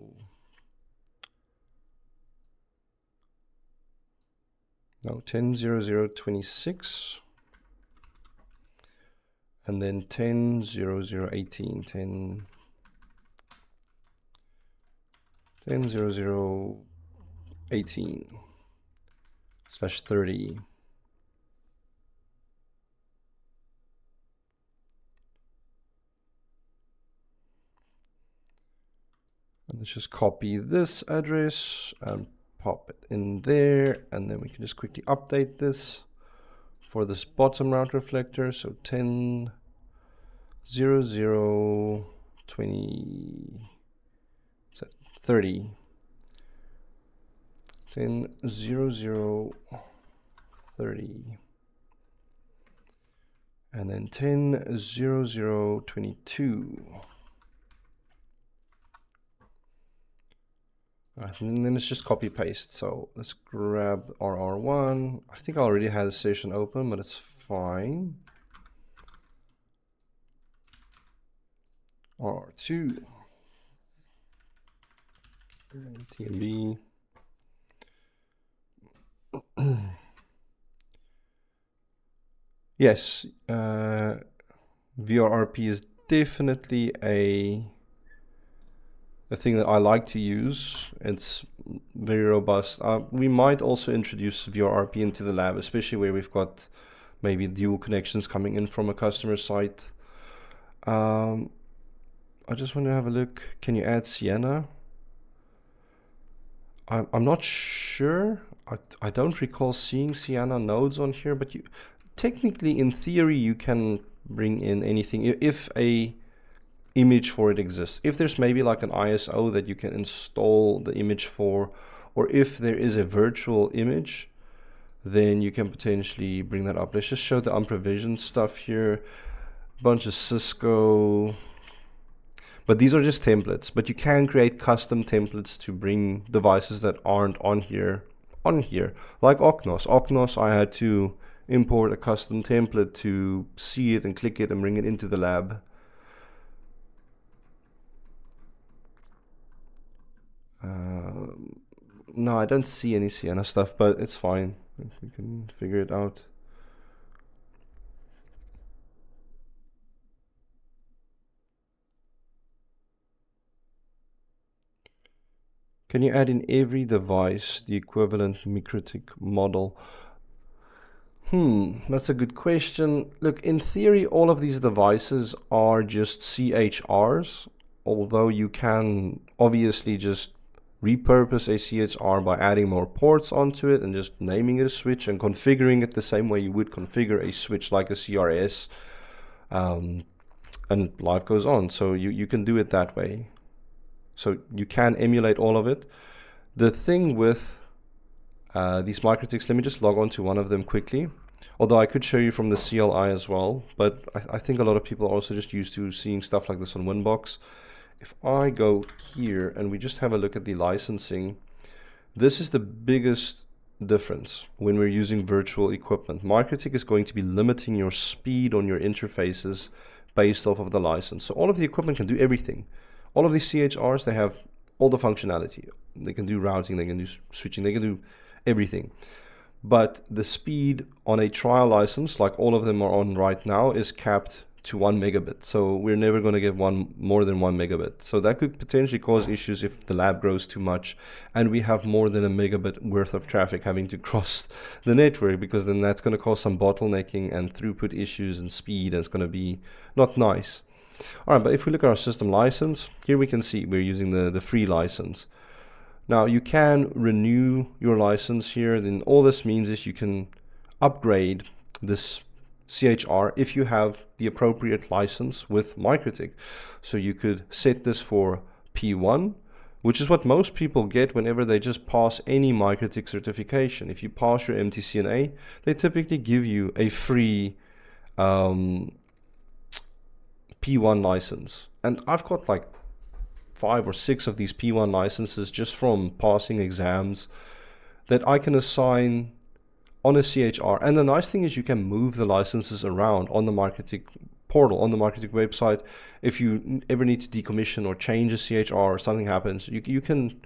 Speaker 1: No, 10.0.0.26. And then 10.0.0.18. 10.0.0.18/30. And let's just copy this address and pop it in there, and then we can just quickly update this for this bottom route reflector. So 10.0.0.20, 30, 10.0.0.30, and then 10.0.0.22. Alright, and then it's just copy paste. So let's grab RR1. I think I already had a session open, but it's fine. RR2. TNB. Yes, VRRP is definitely a thing that I like to use. It's very robust. We might also introduce VRRP into the lab, especially where we've got maybe dual connections coming in from a customer site. I just want to have a look. Can you add Sienna? I'm not sure. I don't recall seeing Sienna nodes on here, but technically, in theory, you can bring in anything if a image for it exists. If there's maybe like an ISO that you can install the image for, or if there is a virtual image, then you can potentially bring that up. Let's just show the unprovisioned stuff here. A bunch of Cisco. But these are just templates, but you can create custom templates to bring devices that aren't on here, like Oknos. Oknos, I had to import a custom template to see it and click it and bring it into the lab. No, I don't see any Sienna stuff, but it's fine. We can figure it out. Can you add in every device the equivalent MikroTik model? That's a good question. Look, in theory, all of these devices are just CHRs. although you can obviously just repurpose a CHR by adding more ports onto it and just naming it a switch and configuring it the same way you would configure a switch like a CRS, and life goes on. So you can do it that way. So you can emulate all of it. The thing with these MikroTiks, let me just log on to one of them quickly. Although I could show you from the CLI as well, but I think a lot of people are also just used to seeing stuff like this on Winbox. If I go here and we just have a look at the licensing, this is the biggest difference when we're using virtual equipment. MikroTik is going to be limiting your speed on your interfaces based off of the license. So all of the equipment can do everything. All of these CHRs, they have all the functionality. They can do routing, they can do switching, they can do everything. But the speed on a trial license, like all of them are on right now, is capped to 1 megabit. So we're never going to get more than 1 megabit. So that could potentially cause issues if the lab grows too much and we have more than a megabit worth of traffic having to cross the network, because then that's going to cause some bottlenecking and throughput issues and speed, and it's going to be not nice. All right, but if we look at our system license, here we can see we're using the free license. Now you can renew your license here. Then all this means is you can upgrade this CHR if you have the appropriate license with MikroTik. So you could set this for P1, which is what most people get whenever they just pass any MikroTik certification. If you pass your MTCNA, they typically give you a free P1 license. And I've got like 5 or 6 of these P1 licenses just from passing exams that I can assign on a CHR. And the nice thing is you can move the licenses around on the MikroTik portal, on the MikroTik website. If you ever need to decommission or change a CHR or something happens, you can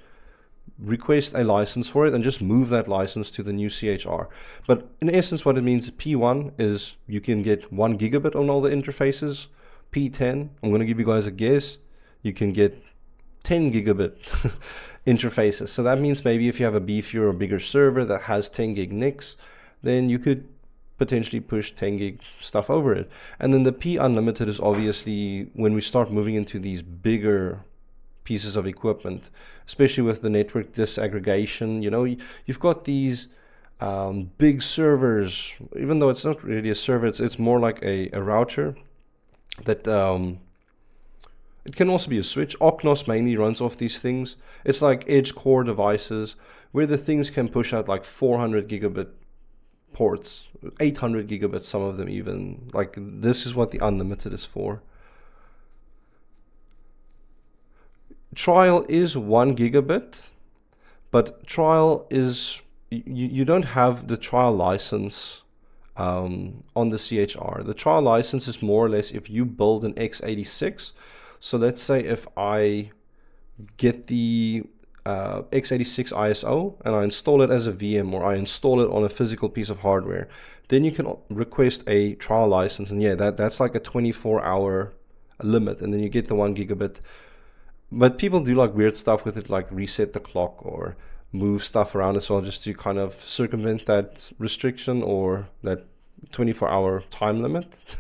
Speaker 1: request a license for it and just move that license to the new CHR. But in essence, what it means, P1 is you can get 1 gigabit on all the interfaces. P10, I'm going to give you guys a guess, you can get 10 gigabit interfaces. So that means maybe if you have a beefier or bigger server that has 10 gig NICs, then you could potentially push 10 gig stuff over it. And then the P unlimited is obviously when we start moving into these bigger pieces of equipment, especially with the network disaggregation. You know, you've got these big servers, even though it's not really a server, it's more like a router that it can also be a switch. Oknos mainly runs off these things. It's like edge core devices where the things can push out like 400 gigabit ports, 800 gigabits, some of them even. Like this is what the unlimited is for. Trial is 1 gigabit, but trial is, you don't have the trial license on the CHR. The trial license is more or less if you build an x86. So let's say if I get the x86 ISO and I install it as a VM, or I install it on a physical piece of hardware, then you can request a trial license, and yeah, that's like a 24-hour limit, and then you get the 1 gigabit. But people do like weird stuff with it, like reset the clock or move stuff around as well, just to kind of circumvent that restriction or that 24-hour time limit.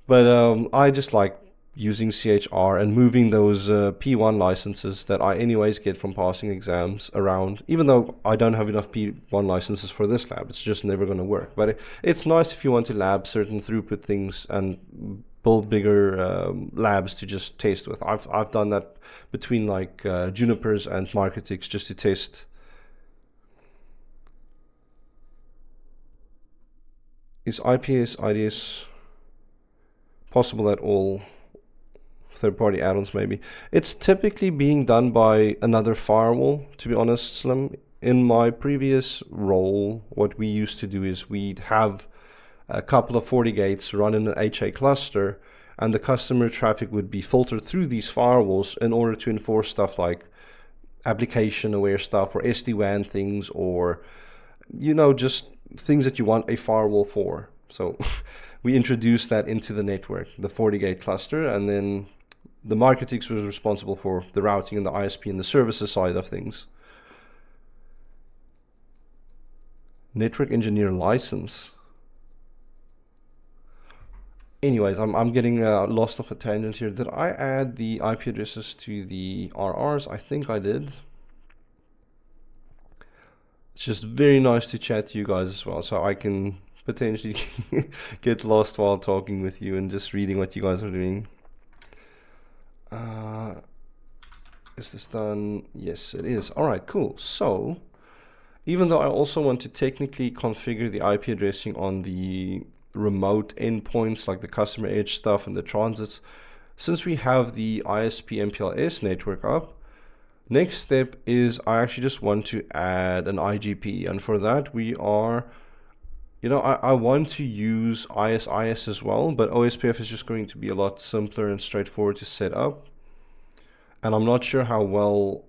Speaker 1: but I just like using CHR and moving those P1 licenses that I anyways get from passing exams around, even though I don't have enough P1 licenses for this lab. It's just never going to work. But it's nice if you want to lab certain throughput things and build bigger labs to just test with. I've done that between like Junipers and MikroTiks just to test. Is IPS, IDS possible at all? Third-party add-ons maybe. It's typically being done by another firewall, to be honest, Slim. In my previous role, what we used to do is we'd have a couple of FortiGates run in an HA cluster, and the customer traffic would be filtered through these firewalls in order to enforce stuff like application-aware stuff or SD-WAN things, or, you know, just things that you want a firewall for. So we introduced that into the network, the FortiGate cluster, and then the MikroTiks was responsible for the routing and the ISP and the services side of things. Network engineer license. anyways, I'm getting lost off a tangent here. Did I add the IP addresses to the RRs? I think I did. It's just very nice to chat to you guys as well, so I can potentially get lost while talking with you and just reading what you guys are doing. Is this done? Yes, it is. All right, cool. So even though I also want to technically configure the IP addressing on the remote endpoints like the customer edge stuff and the transits, since we have the ISP MPLS network up, next step is I actually just want to add an IGP, and for that we are, I want to use ISIS as well, but OSPF is just going to be a lot simpler and straightforward to set up, and I'm not sure how well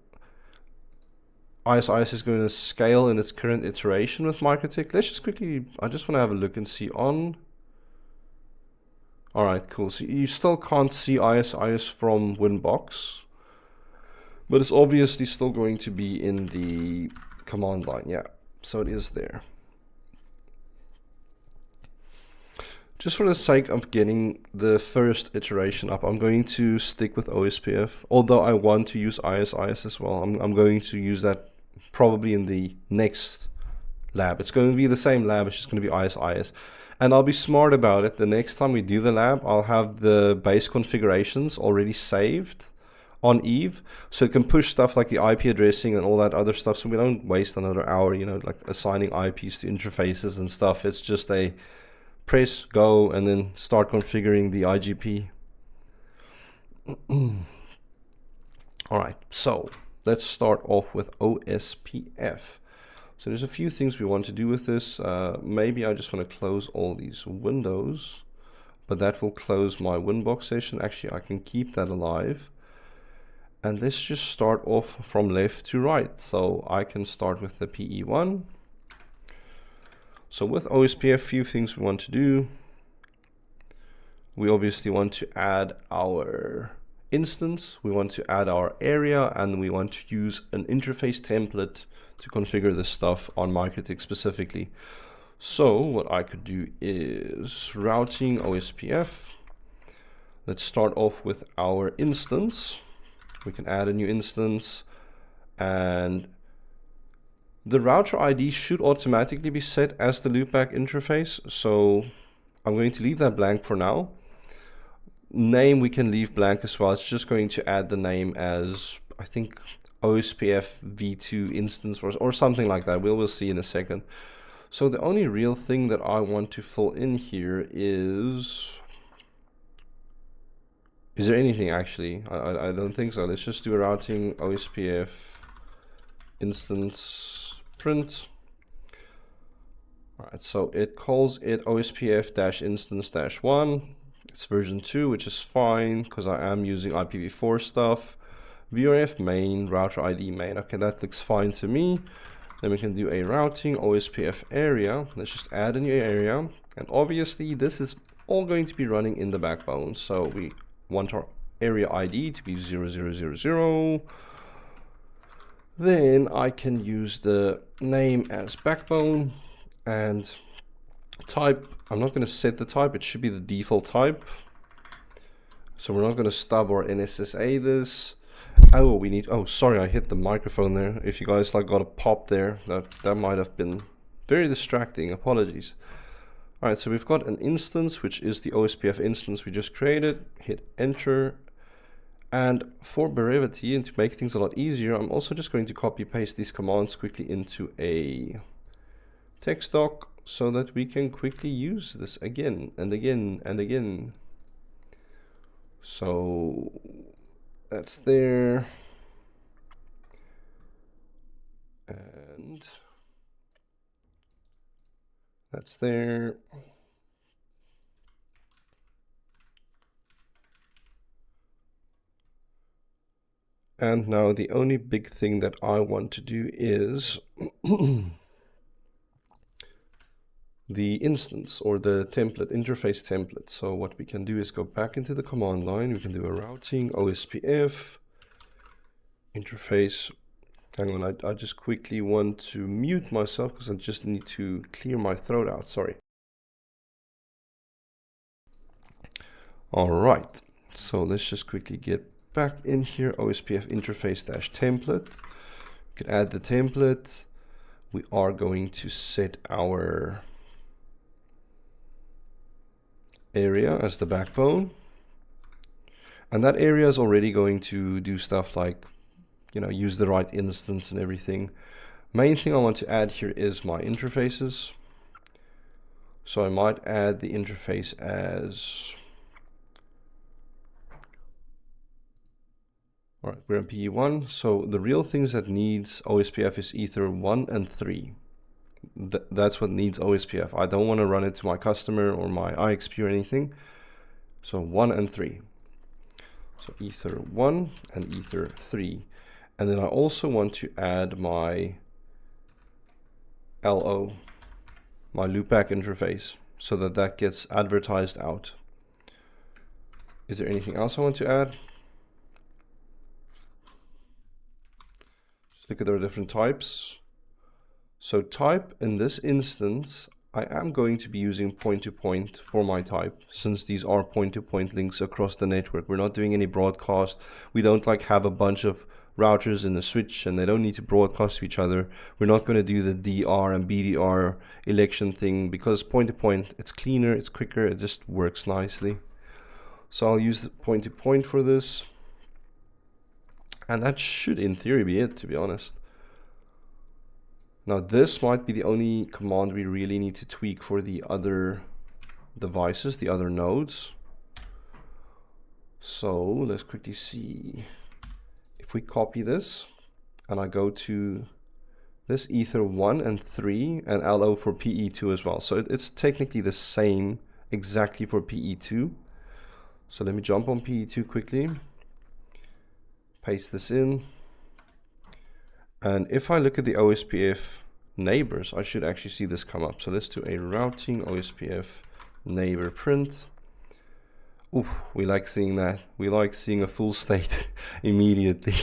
Speaker 1: ISIS is going to scale in its current iteration with MikroTik. Let's just quickly, I just want to have a look and see on. Alright, cool. So you still can't see ISIS from Winbox, but it's obviously still going to be in the command line. Yeah, so it is there. Just for the sake of getting the first iteration up, I'm going to stick with OSPF, although I want to use ISIS as well. I'm going to use that probably in the next lab. It's going to be the same lab, it's just going to be ISIS. And I'll be smart about it. The next time we do the lab, I'll have the base configurations already saved on Eve, so it can push stuff like the IP addressing and all that other stuff, so we don't waste another hour, like assigning IPs to interfaces and stuff. It's just a press go and then start configuring the IGP. Alright, so let's start off with OSPF. So there's a few things we want to do with this. Maybe I just want to close all these windows, but that will close my Winbox session. Actually, I can keep that alive. And let's just start off from left to right. So I can start with the PE1. So with OSPF, a few things we want to do. We obviously want to add our instance, we want to add our area, and we want to use an interface template to configure this stuff on MikroTik specifically. So what I could do is routing OSPF. Let's start off with our instance. We can add a new instance, and the router ID should automatically be set as the loopback interface, so I'm going to leave that blank for now. Name we can leave blank as well. It's just going to add the name as, I think, OSPF v2 instance or something like that. We'll see in a second. So the only real thing that I want to fill in here is there anything actually? I don't think so. Let's just do a routing OSPF instance print. Alright, so it calls it OSPF-instance-1. It's version 2, which is fine because I am using IPv4 stuff. VRF main, router ID main. Okay, that looks fine to me. Then we can do a routing OSPF area. Let's just add a new area. And obviously this is all going to be running in the backbone. So we want our area ID to be 0000. Then I can use the name as backbone and type. I'm not going to set the type, it should be the default type. So we're not going to stub or NSSA this. Oh, we need, oh sorry, I hit the microphone there. If you guys got a pop there, that might have been very distracting, apologies. Alright, so we've got an instance, which is the OSPF instance we just created. Hit enter. And for brevity and to make things a lot easier, I'm also just going to copy paste these commands quickly into a text doc so that we can quickly use this again and again and again. So that's there. And that's there. And now the only big thing that I want to do is the instance or the template, interface template. So what we can do is go back into the command line. We can do a routing OSPF interface. Hang on, I just quickly want to mute myself because I just need to clear my throat out, sorry. All right, so let's just quickly get back in here. OSPF interface dash template. We can add the template. We are going to set our area as the backbone. And that area is already going to do stuff like, you know, use the right instance and everything. Main thing I want to add here is my interfaces. So I might add the interface as, all right, we're on PE1. So the real things that needs OSPF is Ether 1 and 3. That's what needs OSPF. I don't want to run it to my customer or my IXP or anything. So 1 and 3. So Ether 1 and Ether 3. And then I also want to add my LO, my loopback interface, so that that gets advertised out. Is there anything else I want to add? Let's look at our different types. So type in this instance, I am going to be using point-to-point for my type, since these are point-to-point links across the network. We're not doing any broadcast. We don't like have a bunch of routers in the switch and they don't need to broadcast to each other. We're not going to do the DR and BDR election thing, because point-to-point, it's cleaner, it's quicker, it just works nicely. So I'll use the point-to-point for this. And that should in theory be it, to be honest. Now this might be the only command we really need to tweak for the other devices, the other nodes. So let's quickly see. If we copy this and I go to this Ether 1 and 3 and LO for PE2 as well. So it's technically the same exactly for PE2. So let me jump on PE2 quickly. Paste this in. And if I look at the OSPF neighbors, I should actually see this come up. So let's do a routing OSPF neighbor print. Ooh, we like seeing that. We like seeing a full state immediately.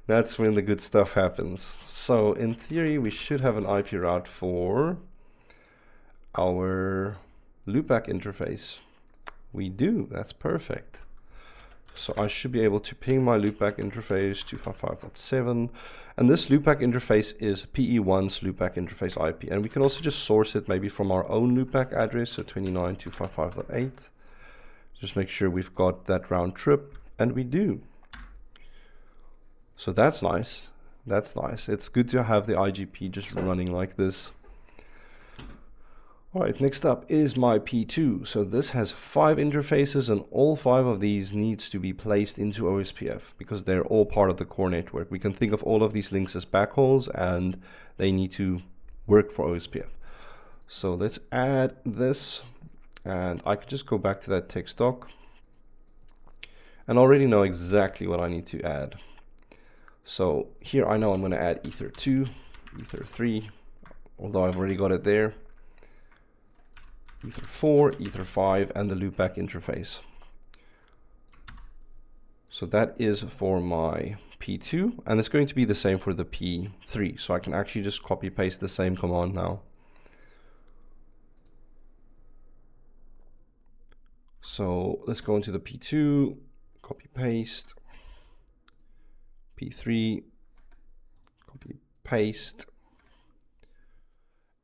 Speaker 1: That's when the good stuff happens. So in theory, we should have an IP route for our loopback interface. We do. That's perfect. So I should be able to ping my loopback interface 255.7, and this loopback interface is PE1's loopback interface IP, and we can also just source it maybe from our own loopback address, so 29.255.8. Just make sure we've got that round trip, and we do. So that's nice. That's nice. It's good to have the IGP just running like this. All right, next up is my P2. So this has 5 interfaces, and all 5 of these needs to be placed into OSPF because they're all part of the core network. We can think of all of these links as backhauls and they need to work for OSPF. So let's add this, and I can just go back to that text doc and already know exactly what I need to add. So here I know I'm going to add Ether 2, Ether 3, although I've already got it there. Ether 4, Ether 5, and the loopback interface. So that is for my P2, and it's going to be the same for the P3. So I can actually just copy paste the same command now. So let's go into the P2, copy paste, P3, copy paste.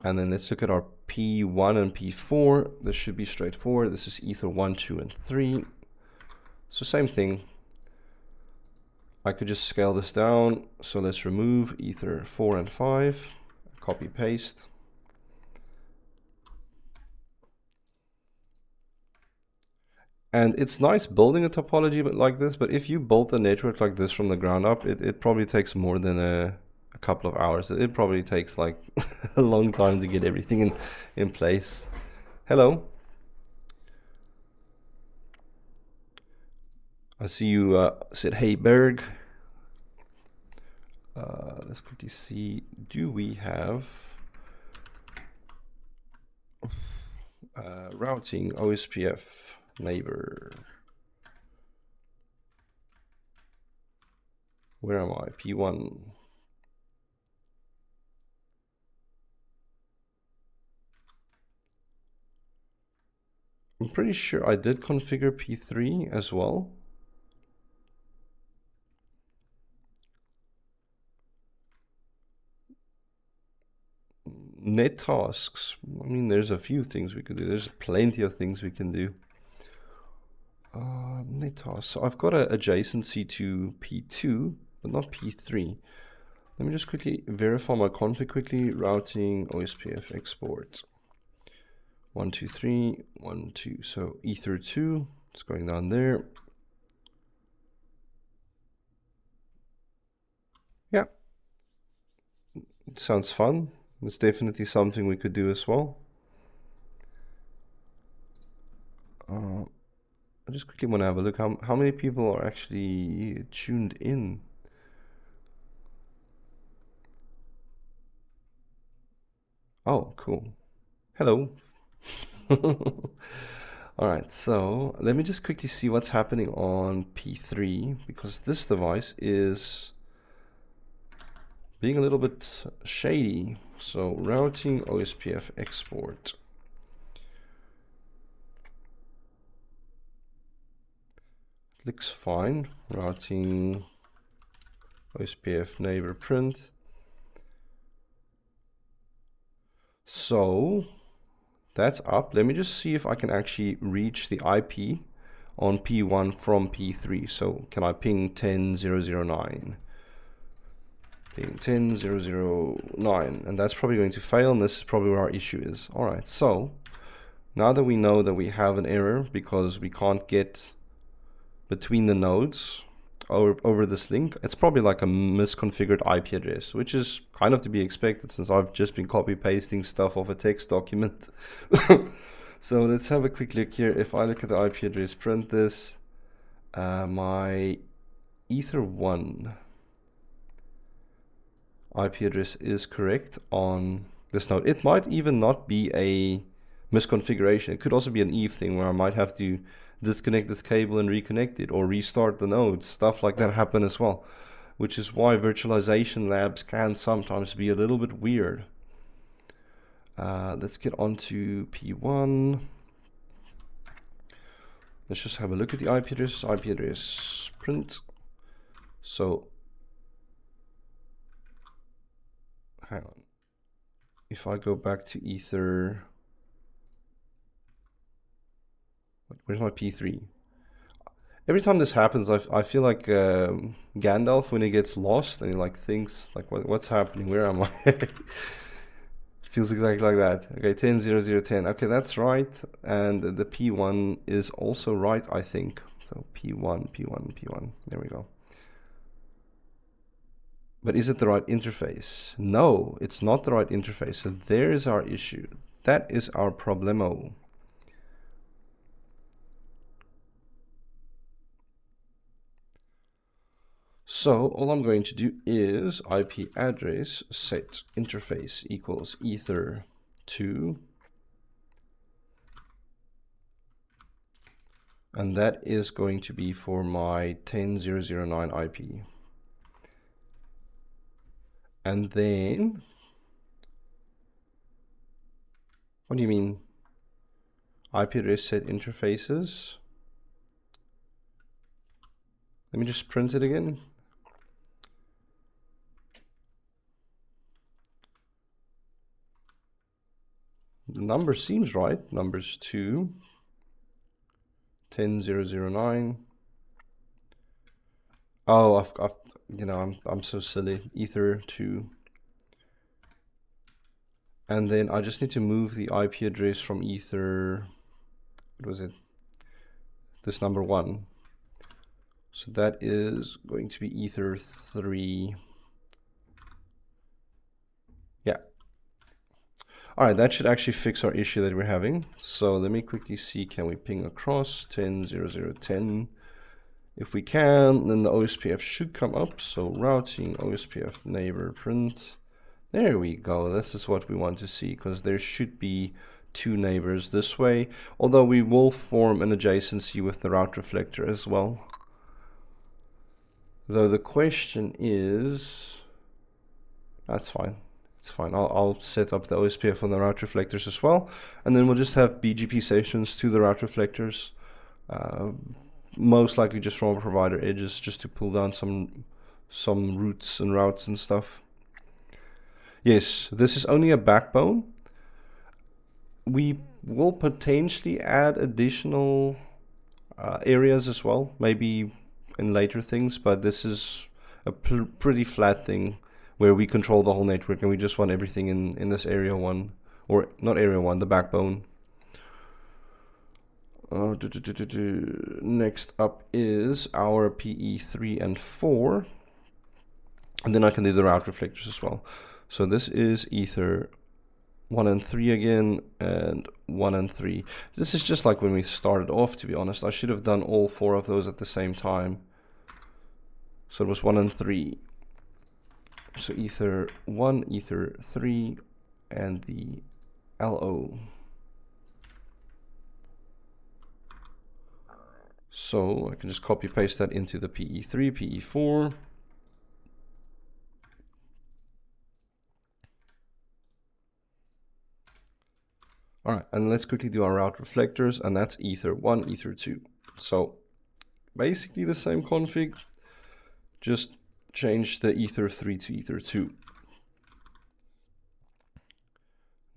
Speaker 1: And then let's look at our P1 and P4. This should be straightforward. This is Ether 1, 2, and 3. So same thing. I could just scale this down. So let's remove Ether 4 and 5. Copy paste. And it's nice building a topology like this, but if you build a network like this from the ground up, it probably takes more than a couple of hours. It probably takes like a long time to get everything in place. Hello. I see you said, hey Berg. Let's quickly see, do we have routing OSPF neighbor? Where am I? P1. I'm pretty sure I did configure P3 as well. Net tasks. I mean, there's a few things we could do. There's plenty of things we can do. Net tasks. So I've got an adjacency to P2, but not P3. Let me just quickly verify my config quickly. Routing OSPF export. 1, 2, 3, 1, 2. So ether 2, it's going down there. Yeah. It sounds fun. It's definitely something we could do as well. I just quickly want to have a look. How many people are actually tuned in? Oh, cool. Hello. All right, so let me just quickly see what's happening on P3, because this device is being a little bit shady. So routing OSPF export. Looks fine. Routing OSPF neighbor print. So that's up. Let me just see if I can actually reach the IP on P1 from P3. So can I ping 10.0.0.9? Ping 10.0.0.9, and that's probably going to fail, and this is probably where our issue is. All right, so now that we know that we have an error because we can't get between the nodes over this link, it's probably like a misconfigured IP address, which is kind of to be expected since I've just been copy pasting stuff off a text document. So let's have a quick look here. If I look at the IP address, print this, my ether1 IP address is correct on this node. It might even not be a misconfiguration. It could also be an Eve thing where I might have to disconnect this cable and reconnect it, or restart the nodes. Stuff like that happen as well, which is why virtualization labs can sometimes be a little bit weird. Let's get on to P1. Let's just have a look at the IP address print. So hang on. If I go back to ether, where's my P3? Every time this happens, I feel like Gandalf when he gets lost and he like thinks like, what's happening? Where am I? Feels exactly like that. Okay, 10.0.0.10. Okay, that's right. And the P1 is also right, I think. So P1. There we go. But is it the right interface? No, it's not the right interface. So there is our issue. That is our problemo. So all I'm going to do is IP address set interface equals ether2. And that is going to be for my 10.0.0.9 IP. And then, what do you mean? IP address set interfaces. Let me just print it again. The number seems right. Numbers 2, 10.0.0.9. Oh, you know, I'm so silly. Ether 2. And then I just need to move the IP address from ether, what was it? This number 1. So that is going to be ether 3. Yeah. All right, that should actually fix our issue that we're having. So let me quickly see, can we ping across 10.0.0.10? If we can, then the OSPF should come up. So routing OSPF neighbor print. There we go. This is what we want to see, because there should be 2 neighbors this way, although we will form an adjacency with the route reflector as well. Though the question is, that's fine. It's fine. I'll set up the OSPF on the route reflectors as well, and then we'll just have BGP sessions to the route reflectors, most likely just from our provider edges, just to pull down some routes and routes and stuff. Yes, this is only a backbone. We will potentially add additional areas as well, maybe in later things, but this is a pretty flat thing where we control the whole network and we just want everything in this area 1, or not area 1, the backbone. Next up is our PE3 and 4, and then I can do the route reflectors as well. So this is Ether 1 and 3 again, and 1 and 3. This is just like when we started off, to be honest. I should have done all 4 of those at the same time. So it was 1 and 3. So Ether 1, Ether 3, and the LO. So I can just copy paste that into the PE3, PE4. All right, and let's quickly do our route reflectors, and that's Ether 1, Ether 2. So basically the same config, just change the Ether 3 to Ether 2.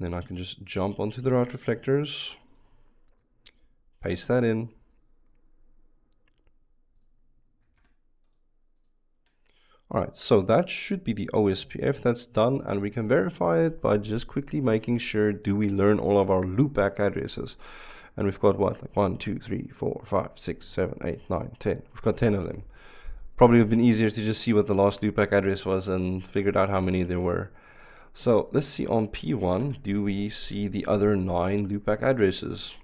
Speaker 1: Then I can just jump onto the route reflectors, paste that in. All right, so that should be the OSPF that's done, and we can verify it by just quickly making sure, do we learn all of our loopback addresses? And we've got what, like 1, 2, 3, 4, 5, 6, 7, 8, 9, 10. We've got 10 of them. Probably would have been easier to just see what the last loopback address was and figured out how many there were. So let's see on P1, do we see the other 9 loopback addresses?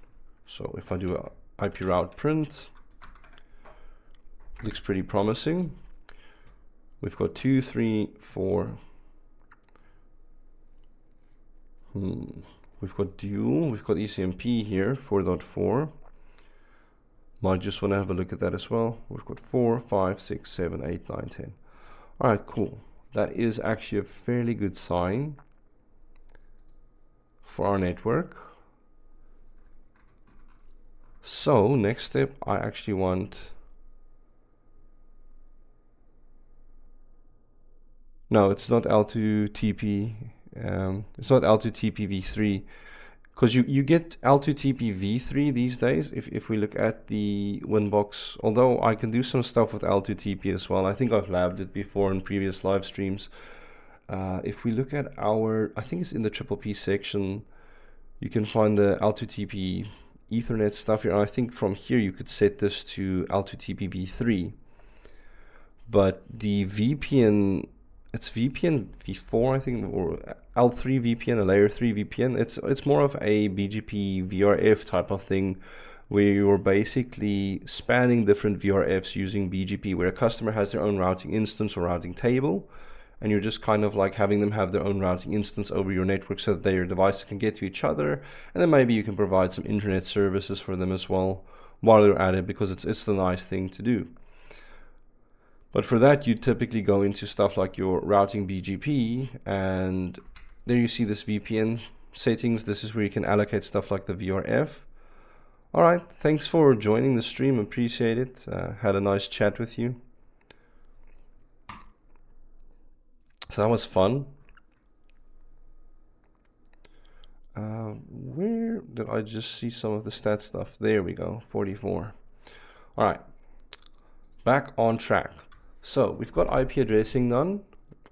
Speaker 1: So if I do a IP route print, looks pretty promising. We've got 2, 3, 4. We've got dual. We've got ECMP here, 4.4. Might just want to have a look at that as well. We've got 4, 5, 6, 7, 8, 9, 10. All right, cool. That is actually a fairly good sign for our network. So next step, I actually want... No, it's not L2TP. It's not L2TP v3, because you get L2TP v3 these days. If we look at the Winbox, although I can do some stuff with L2TP as well. I think I've labbed it before in previous live streams. If we look at our, I think it's in the PPP section, you can find the L2TP Ethernet stuff here. And I think from here you could set this to L2TP v3. But the VPN, it's VPN v4, I think, or L3 VPN, a layer 3 VPN. It's more of a BGP VRF type of thing, where you're basically spanning different VRFs using BGP, where a customer has their own routing instance or routing table, and you're just kind of like having them have their own routing instance over your network so that their devices can get to each other, and then maybe you can provide some internet services for them as well while you're at it, because it's the nice thing to do. But for that, you typically go into stuff like your routing BGP, and there you see this VPN settings. This is where you can allocate stuff like the VRF. All right, thanks for joining the stream. Appreciate it. Had a nice chat with you. So that was fun. Where did I just see some of the stat stuff? There we go, 44. All right, back on track. So we've got IP addressing done,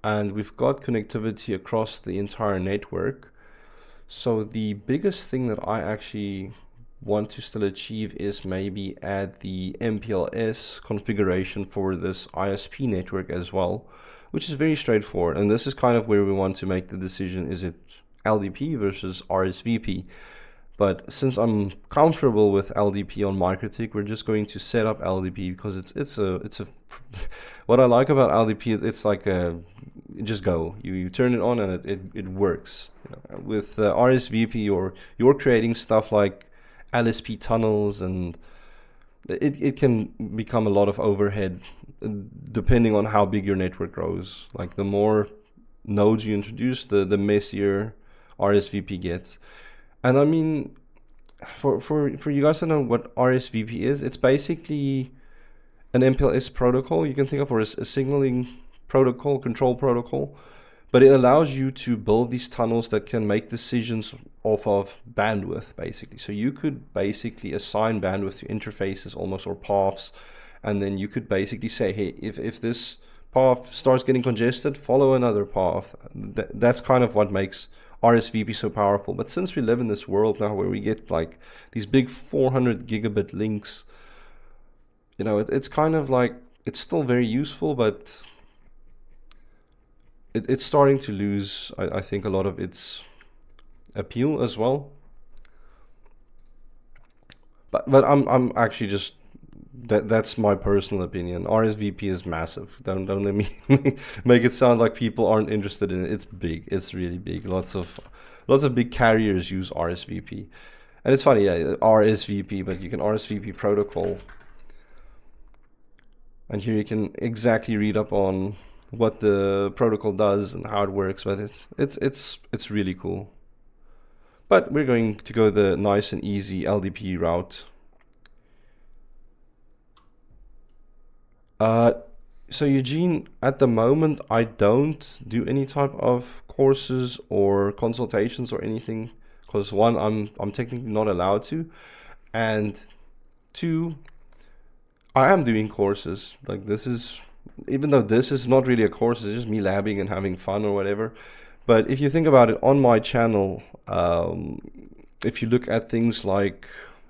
Speaker 1: and we've got connectivity across the entire network. So the biggest thing that I actually want to still achieve is maybe add the MPLS configuration for this ISP network as well, which is very straightforward. And this is kind of where we want to make the decision, is it LDP versus RSVP? But since I'm comfortable with LDP on MikroTik, we're just going to set up LDP, because it's a what I like about LDP, it's like just go. You turn it on and it works. You know, with RSVP, or you're creating stuff like LSP tunnels, and it can become a lot of overhead depending on how big your network grows. Like the more nodes you introduce, the messier RSVP gets. And I mean, for you guys to know what RSVP is, it's basically an MPLS protocol you can think of, or a signaling protocol, control protocol, but it allows you to build these tunnels that can make decisions off of bandwidth, basically. So you could basically assign bandwidth to interfaces almost, or paths, and then you could basically say, hey, if this path starts getting congested, follow another path. That's kind of what makes RSVP so powerful. But since we live in this world now where we get like these big 400 gigabit links, you know, it's kind of like, it's still very useful, but it's starting to lose, I think, a lot of its appeal as well. But I'm actually just, that's my personal opinion. RSVP is massive. Don't let me make it sound like people aren't interested in it. It's big. It's really big. Lots of big carriers use RSVP, and it's funny, yeah, RSVP, but you can RSVP protocol, and here you can exactly read up on what the protocol does and how it works. But it's really cool. But we're going to go the nice and easy LDP route. So Eugene, at the moment, I don't do any type of courses or consultations or anything, because one, I'm technically not allowed to, and two, I am doing courses. Like, this is, even though this is not really a course, it's just me labbing and having fun or whatever. But if you think about it, on my channel, if you look at things like,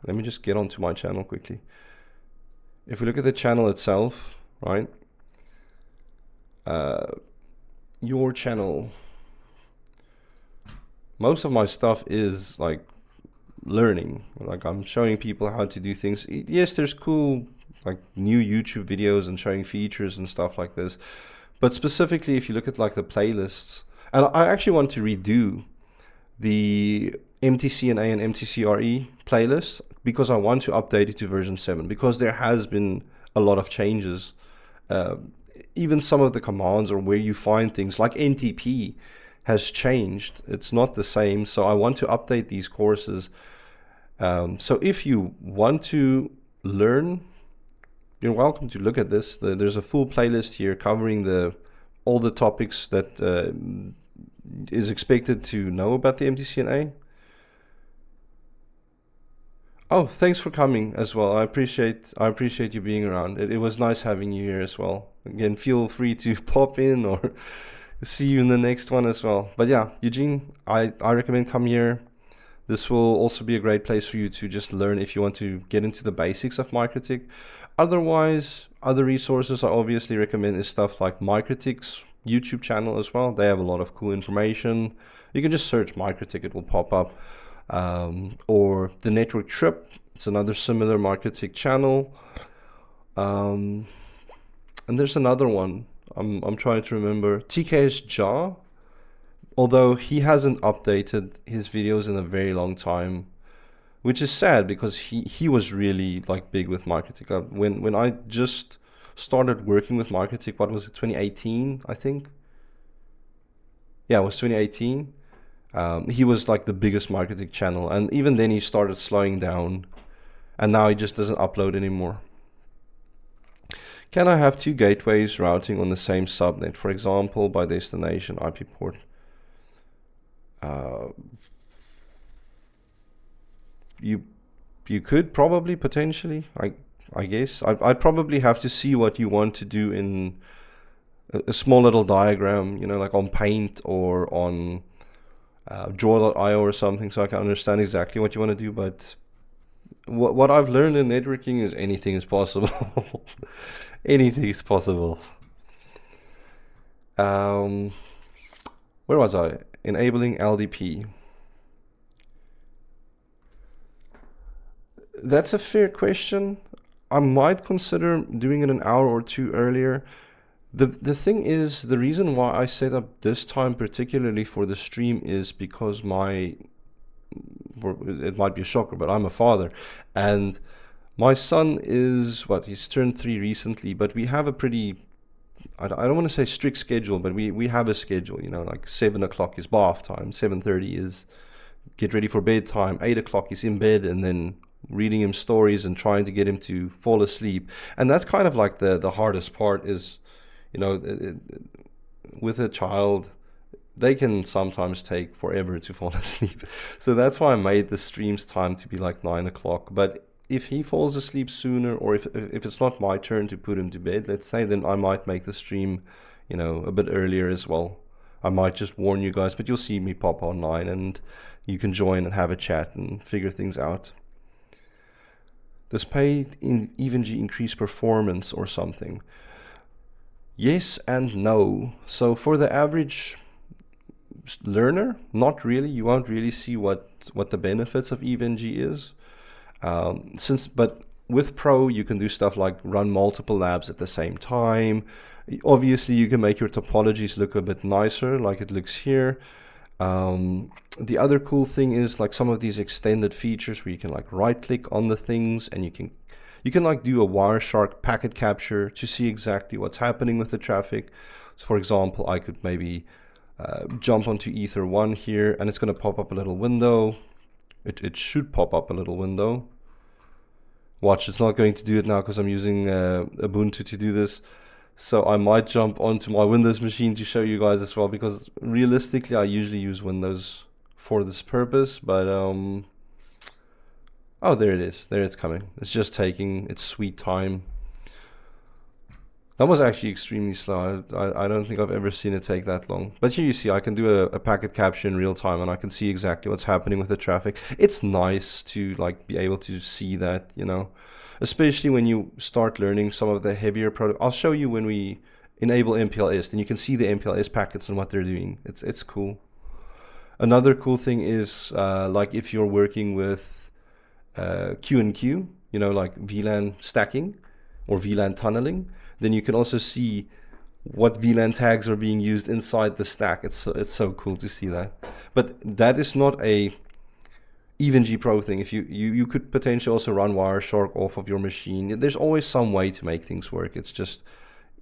Speaker 1: let me just get onto my channel quickly. If we look at the channel itself, right? Your channel, most of my stuff is like learning. Like, I'm showing people how to do things. Yes, there's cool like new YouTube videos and showing features and stuff like this. But specifically, if you look at like the playlists, and I actually want to redo the MTCNA and MTCRE playlist, because I want to update it to version 7, because there has been a lot of changes. Even some of the commands, or where you find things like NTP, has changed. It's not the same. So I want to update these courses. So if you want to learn, you're welcome to look at this. There's a full playlist here covering all the topics that is expected to know about the MTCNA. Oh, thanks for coming as well. I appreciate you being around. It was nice having you here as well. Again, feel free to pop in or see you in the next one as well. But yeah, Eugene, I recommend come here. This will also be a great place for you to just learn if you want to get into the basics of MikroTik. Otherwise, other resources I obviously recommend is stuff like MikroTik's YouTube channel as well. They have a lot of cool information. You can just search MikroTik, it will pop up. Or the Network Trip, it's another similar MikroTik channel. And there's another one, I'm trying to remember, TK's Jaw, although he hasn't updated his videos in a very long time, which is sad, because he was really like big with MikroTik. When I just started working with MikroTik, what was it, 2018, I think? Yeah, it was 2018. He was like the biggest MikroTik channel, and even then he started slowing down, and now he just doesn't upload anymore. Can I have two gateways routing on the same subnet, for example, by destination IP port? You could probably, potentially, I guess. I'd probably have to see what you want to do in a small little diagram, you know, like on Paint or on draw.io or something, so I can understand exactly what you want to do. But what I've learned in networking is anything is possible. Anything is possible. Where was I? Enabling LDP. That's a fair question. I might consider doing it an hour or two earlier. The thing is, the reason why I set up this time particularly for the stream is because it might be a shocker, but I'm a father, and my son is, he's turned 3 recently, but we have a pretty I don't want to say strict schedule, but we have a schedule, you know, like 7 o'clock is bath time, 7:30 is get ready for bedtime, 8 o'clock is in bed, and then reading him stories and trying to get him to fall asleep. And that's kind of like the hardest part is, you know, with a child, they can sometimes take forever to fall asleep. So that's why I made the streams time to be like 9 o'clock. But if he falls asleep sooner, or if it's not my turn to put him to bed, let's say, then I might make the stream, you know, a bit earlier as well. I might just warn you guys, but you'll see me pop online and you can join and have a chat and figure things out. Does paid in EVNG increase performance or something? Yes and no. So for the average learner, not really. You won't really see what the benefits of EVNG is. But with Pro, you can do stuff like run multiple labs at the same time. Obviously, you can make your topologies look a bit nicer, like it looks here. The other cool thing is like some of these extended features where you can like right click on the things and you can like do a Wireshark packet capture to see exactly what's happening with the traffic. So for example, I could maybe jump onto Ether 1 here and it's going to pop up a little window. It should pop up a little window. Watch, it's not going to do it now because I'm using Ubuntu to do this. So I might jump onto my Windows machine to show you guys as well, because realistically I usually use Windows for this purpose. But oh, there it is. There it's coming. It's just taking its sweet time. That was actually extremely slow. I don't think I've ever seen it take that long. But here you see I can do a packet capture in real time and I can see exactly what's happening with the traffic. It's nice to like be able to see that, you know, especially when you start learning some of the heavier protocol. I'll show you when we enable MPLS, then you can see the MPLS packets and what they're doing. It's cool. Another cool thing is like if you're working with Q&Q, you know, like VLAN stacking or VLAN tunneling, then you can also see what VLAN tags are being used inside the stack. It's so cool to see that. But that is not a EVNG Pro thing. If you could potentially also run Wireshark off of your machine. There's always some way to make things work. It's just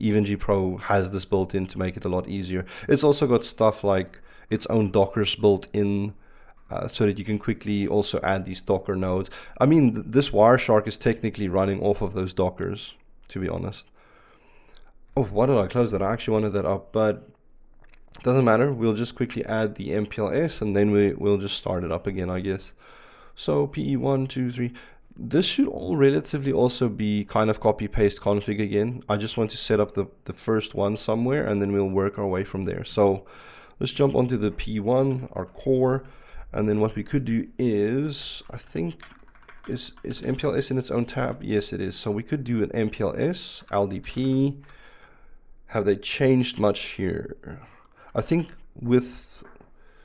Speaker 1: EVNG Pro has this built in to make it a lot easier. It's also got stuff like its own Dockers built in, so that you can quickly also add these Docker nodes. I mean, this Wireshark is technically running off of those Dockers, to be honest. Oh, why did I close that? I actually wanted that up, but it doesn't matter. We'll just quickly add the MPLS and then we'll just start it up again, I guess. So PE1, 2, 3. This should all relatively also be kind of copy-paste config again. I just want to set up the first one somewhere and then we'll work our way from there. So let's jump onto the P1, our core, and then what we could do is, I think, is MPLS in its own tab? Yes, it is. So we could do an MPLS, LDP. Have they changed much here? I think with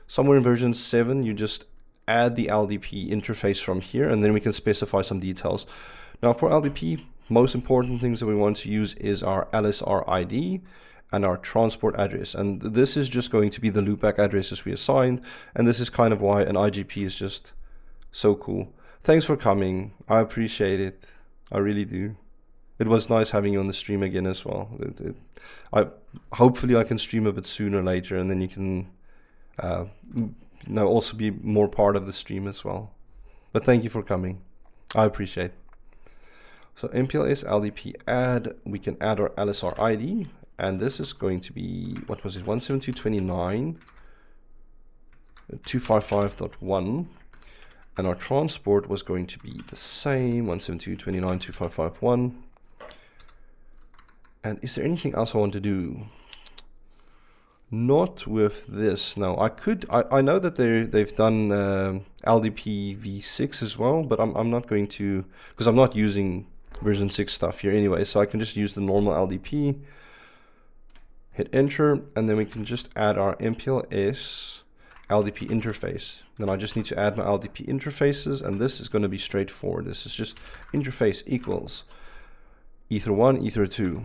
Speaker 1: somewhere in version 7, you just add the LDP interface from here, and then we can specify some details. Now for LDP, most important things that we want to use is our LSR ID and our transport address. And this is just going to be the loopback addresses we assigned. And this is kind of why an IGP is just so cool. Thanks for coming. I appreciate it. I really do. It was nice having you on the stream again as well. Hopefully I can stream a bit sooner later, and then you can also be more part of the stream as well. But thank you for coming. I appreciate it. So MPLS LDP add, we can add our LSR ID, and this is going to be, what was it, 172.29.255.1. And our transport was going to be the same, 172.29.255.1. And is there anything else I want to do? Not with this. No, I know that they've done LDP v6 as well, but I'm not going to, because I'm not using version 6 stuff here anyway, so I can just use the normal LDP, hit enter, and then we can just add our MPLS LDP interface. Then I just need to add my LDP interfaces, and this is going to be straightforward. This is just interface equals Ether 1, Ether 2.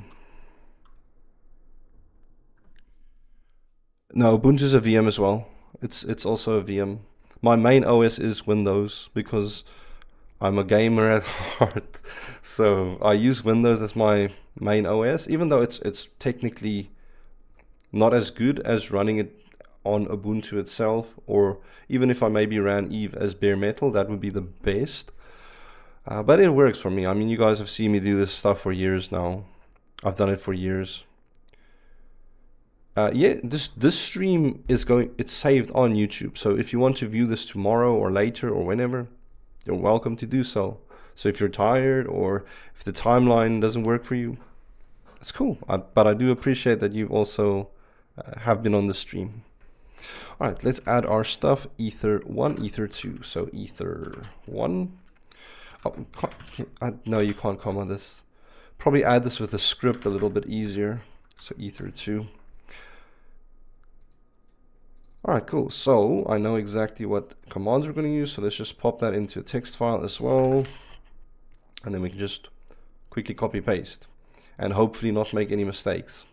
Speaker 1: No, Ubuntu is a VM as well. It's also a VM. My main OS is Windows because I'm a gamer at heart, so I use Windows as my main OS, even though it's technically not as good as running it on Ubuntu itself, or even if I maybe ran Eve as bare metal, that would be the best. But it works for me. I mean, you guys have seen me do this stuff for years now. I've done it for years. Yeah, this stream is it's saved on YouTube. So if you want to view this tomorrow or later or whenever, you're welcome to do so. So if you're tired or if the timeline doesn't work for you, it's cool. But I do appreciate that you've also have been on the stream. All right, let's add our stuff. Ether 1, Ether 2. So Ether 1. Oh, no, you can't comment this. Probably add this with a script a little bit easier. So Ether 2. All right, cool. So I know exactly what commands we're going to use. So let's just pop that into a text file as well. And then we can just quickly copy paste and hopefully not make any mistakes.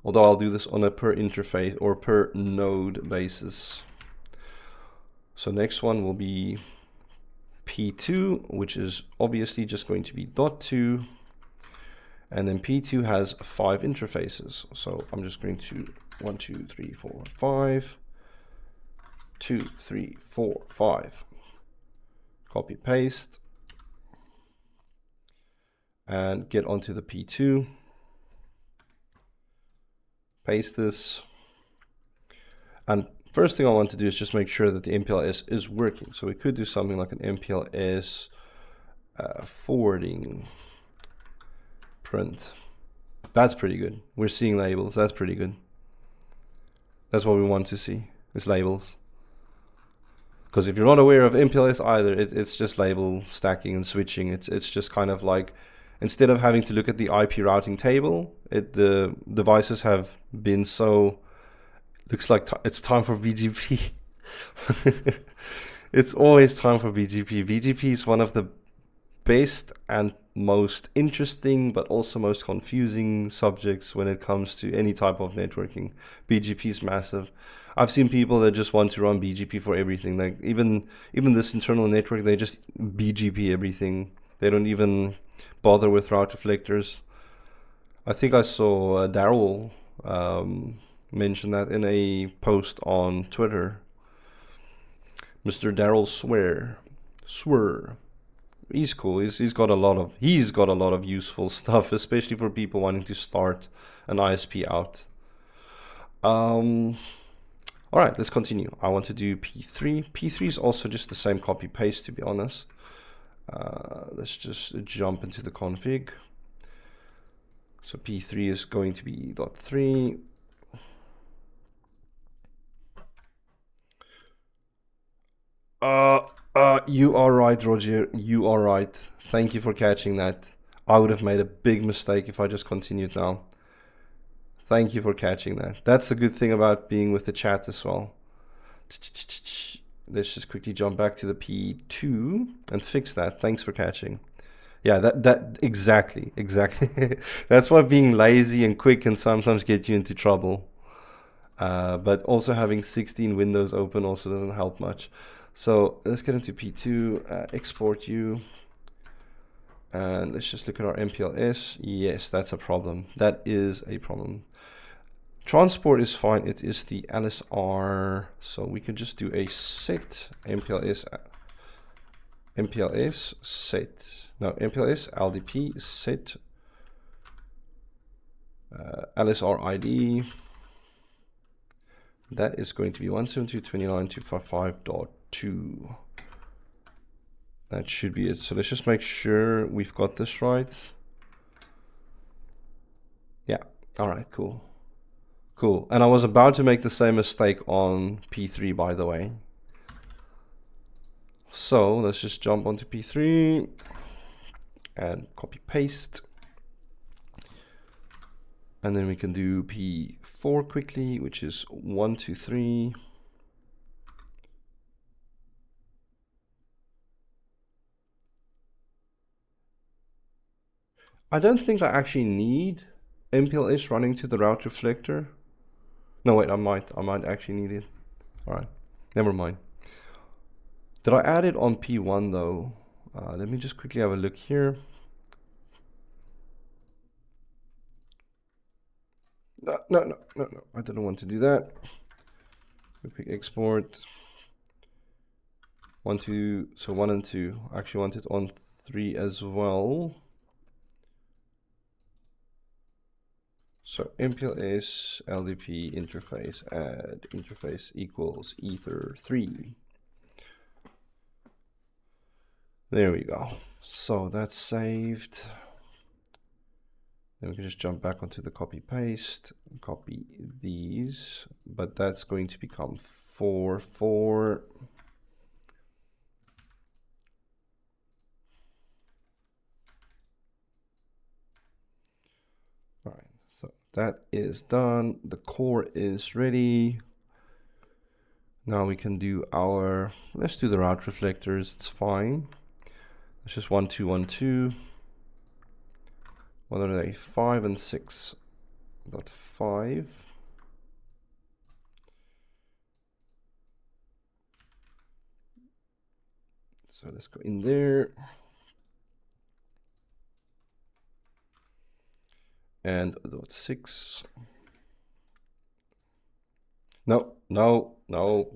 Speaker 1: Although I'll do this on a per interface or per node basis. So next one will be P2, which is obviously just going to be .2. And then P2 has 5 interfaces. So I'm just going to 1, 2, 3, 4, 5. 2, 3, 4, 5. Copy paste. And get onto the P2. Paste this. And first thing I want to do is just make sure that the MPLS is working. So we could do something like an MPLS forwarding print. That's pretty good. We're seeing labels. That's pretty good. That's what we want to see, is labels. Because if you're not aware of MPLS either, it's just label stacking and switching. It's just kind of like, instead of having to look at the IP routing table, the devices have been so, looks like it's time for BGP. It's always time for BGP. BGP is one of the best and most interesting, but also most confusing subjects when it comes to any type of networking. BGP is massive. I've seen people that just want to run BGP for everything. Like even this internal network, they just BGP everything. They don't even bother with route reflectors. I think I saw Daryl mention that in a post on Twitter. Mr. Daryl Swear. He's cool. He's got a lot of useful stuff, especially for people wanting to start an ISP out. All right, let's continue. I want to do P3. P3 is also just the same copy paste, to be honest. Let's just jump into the config. So P3 is going to be .3. You are right, Roger. You are right. Thank you for catching that. I would have made a big mistake if I just continued now. Thank you for catching that. That's the good thing about being with the chat as well. Let's just quickly jump back to the P2 and fix that. Thanks for catching. Yeah, that exactly. That's why being lazy and quick can sometimes get you into trouble. But also having 16 windows open also doesn't help much. So let's get into P2, export you, and let's just look at our MPLS. Yes, that's a problem. That is a problem. Transport is fine. It is the LSR. So we could just do a set MPLS set. No, MPLS LDP set LSR ID. That is going to be 172.29.255.2. That should be it. So let's just make sure we've got this right. Yeah. All right, cool. Cool. And I was about to make the same mistake on P3, by the way. So let's just jump onto P3 and copy paste. And then we can do P4 quickly, which is 1, 2, 3. I don't think I actually need MPLS running to the route reflector. No, wait, I might actually need it. All right, never mind. Did I add it on P1 though? Let me just quickly have a look here. No, I didn't want to do that. Quick export. 1, 2, so 1 and 2. I actually want it on 3 as well. So MPLS LDP interface add interface equals ether 3. There we go. So that's saved. Then we can just jump back onto the copy paste, copy these, but that's going to become 4, 4. All right, so that is done. The core is ready. Now we can do our, let's do the route reflectors, it's fine. It's just 1, 2, 1, 2. What are they? 5 and 6. Dot 5. So let's go in there. And dot 6. No,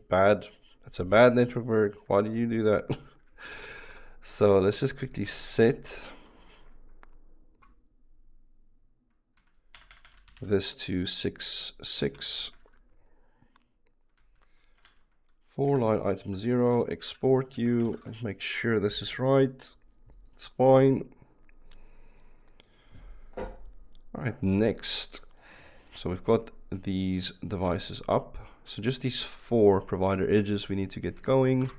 Speaker 1: bad. That's a bad network work. Why did you do that? So let's just quickly set this to 6, 6. 4 line item 0, export you, and make sure this is right. It's fine. All right, next. So we've got these devices up. So just these 4 provider edges we need to get going.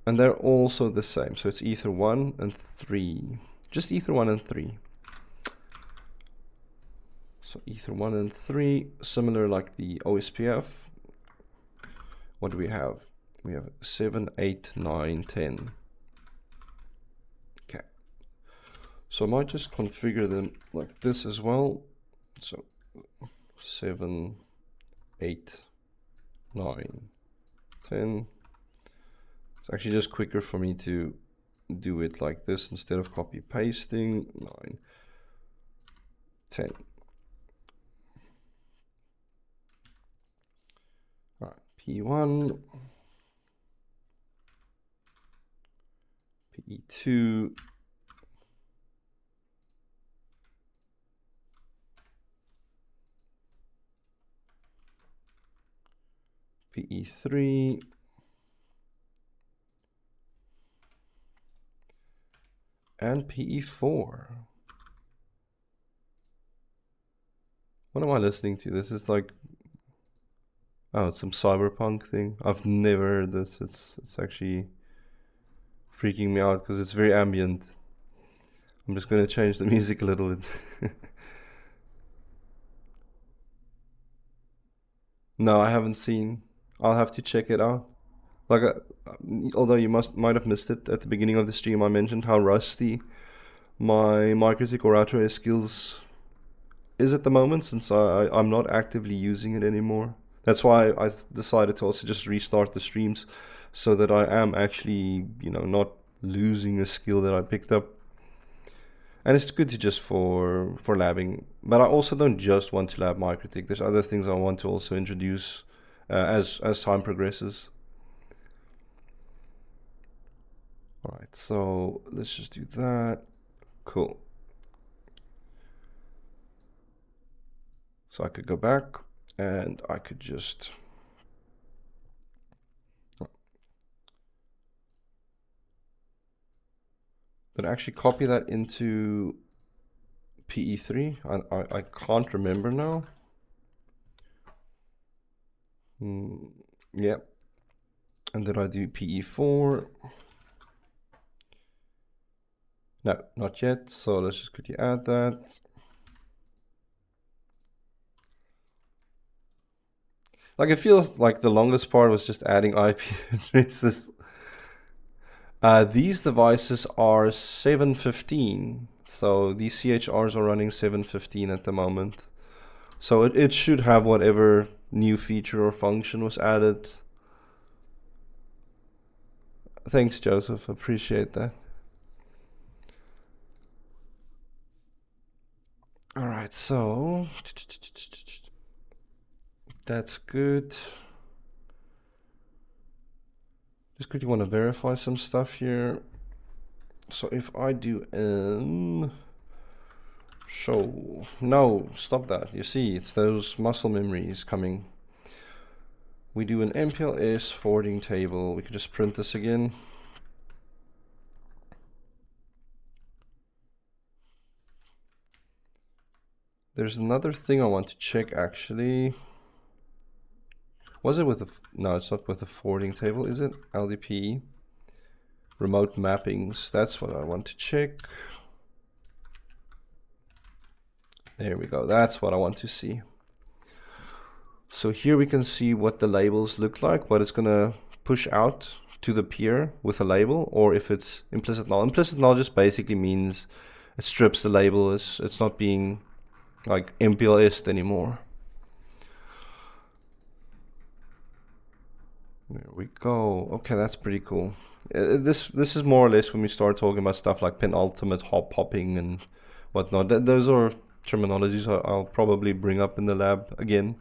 Speaker 1: And they're also the same. So it's ether 1 and 3. Just ether 1 and 3. So ether 1 and 3, similar like the OSPF. What do we have? We have 7, 8, 9, 10. Okay. So I might just configure them like this as well. So 7, 8, 9, 10. It's actually just quicker for me to do it like this instead of copy pasting. 9, 10. All right, P1, P2, PE3, and PE4. What am I listening to? This is like, oh, it's some cyberpunk thing. I've never heard this. It's actually freaking me out because it's very ambient. I'm just going to change the music a little bit. No, I haven't seen. I'll have to check it out. Like, although you might have missed it at the beginning of the stream, I mentioned how rusty my MikroTik or router skills is at the moment, since I'm not actively using it anymore. That's why I decided to also just restart the streams, so that I am actually, you know, not losing a skill that I picked up. And it's good to just for labbing. But I also don't just want to lab MikroTik. There's other things I want to also introduce as time progresses. All right, so let's just do that. Cool. So I could go back and I could just then actually copy that into PE3. I can't remember now. Yep. And then I do PE4. No, not yet. So let's just quickly add that. Like, it feels like the longest part was just adding IP addresses. These devices are 715. So these CHRs are running 715 at the moment. So it should have whatever new feature or function was added. Thanks, Joseph. Appreciate that. All right, so that's good. Just quickly want to verify some stuff here. So if I do an show, no, stop that. You see, it's those muscle memories coming. We do an MPLS forwarding table. We can just print this again. There's another thing I want to check actually. Was it with the, no, it's not with the forwarding table, is it? LDP, remote mappings, that's what I want to check. There we go, that's what I want to see. So here we can see what the labels look like, what it's gonna push out to the peer with a label, or if it's implicit null. Implicit null just basically means it strips the label, it's not being like MPLS anymore. There we go. Okay, that's pretty cool. This is more or less when we start talking about stuff like penultimate hopping and whatnot. Those are terminologies I'll probably bring up in the lab again.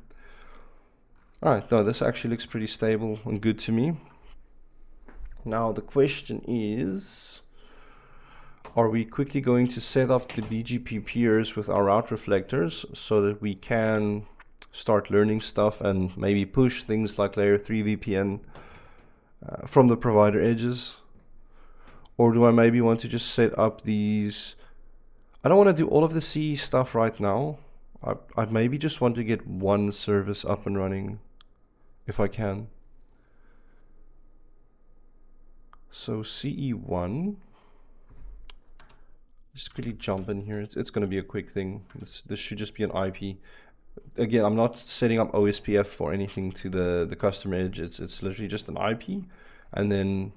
Speaker 1: Alright, no, this actually looks pretty stable and good to me. Now the question is, are we quickly going to set up the BGP peers with our route reflectors so that we can start learning stuff and maybe push things like layer 3 VPN from the provider edges? Or do I maybe want to just set up these? I don't want to do all of the CE stuff right now. I maybe just want to get one service up and running if I can. So CE1, just quickly jump in here. It's going to be a quick thing. This should just be an IP. Again, I'm not setting up OSPF or anything to the customer edge. It's literally just an IP and then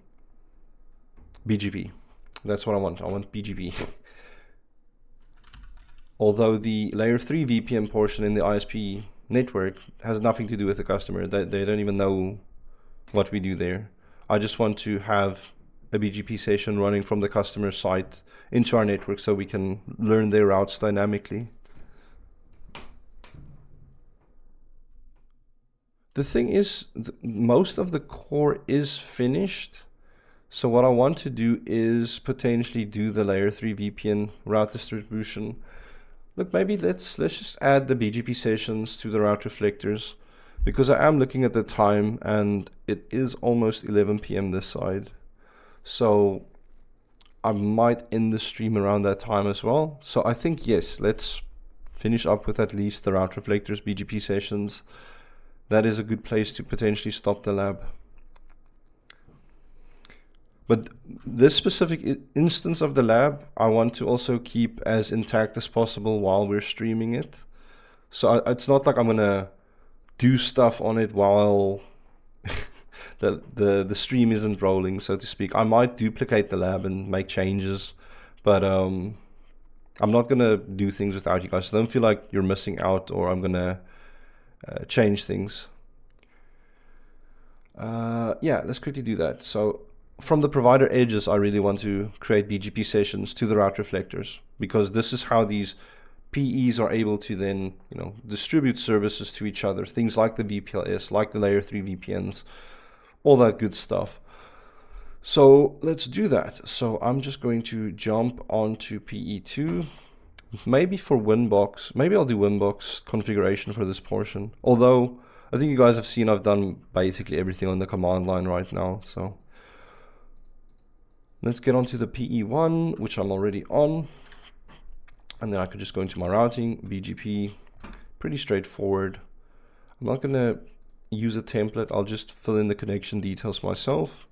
Speaker 1: BGP. That's what I want. I want BGP. Although the layer 3 VPN portion in the ISP network has nothing to do with the customer. They don't even know what we do there. I just want to have a BGP session running from the customer site into our network so we can learn their routes dynamically. The thing is, most of the core is finished. So what I want to do is potentially do the layer 3 VPN route distribution. Look, maybe let's just add the BGP sessions to the route reflectors, because I am looking at the time and it is almost 11 p.m. this side. So I might end the stream around that time as well. So I think, yes, let's finish up with at least the route reflectors BGP sessions. That is a good place to potentially stop the lab. But this specific instance of the lab, I want to also keep as intact as possible while we're streaming it. So it's not like I'm gonna do stuff on it while the stream isn't rolling, so to speak. I might duplicate the lab and make changes, but I'm not gonna do things without you guys. So don't feel like you're missing out or I'm gonna change things. Yeah, let's quickly do that. So from the provider edges, I really want to create BGP sessions to the route reflectors, because this is how these PEs are able to then, distribute services to each other. Things like the VPLS, like the layer 3 VPNs, all that good stuff. So let's do that. So I'm just going to jump onto PE2. Maybe for Winbox, maybe I'll do Winbox configuration for this portion. Although I think you guys have seen I've done basically everything on the command line right now. So let's get onto the PE1, which I'm already on. And then I could just go into my routing, BGP, pretty straightforward. I'm not gonna use a template, I'll just fill in the connection details myself.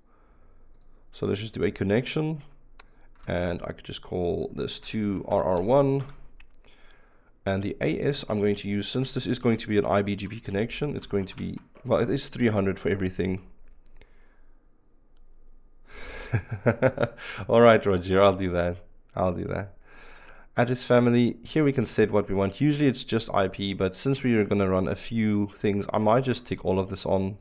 Speaker 1: So let's just do a connection. And I could just call this to RR1. And the AS I'm going to use, since this is going to be an iBGP connection, it's going to be, well, it is 300 for everything. All right, Roger, I'll do that. Address family, here we can set what we want. Usually it's just IP, but since we are going to run a few things, I might just tick all of this on.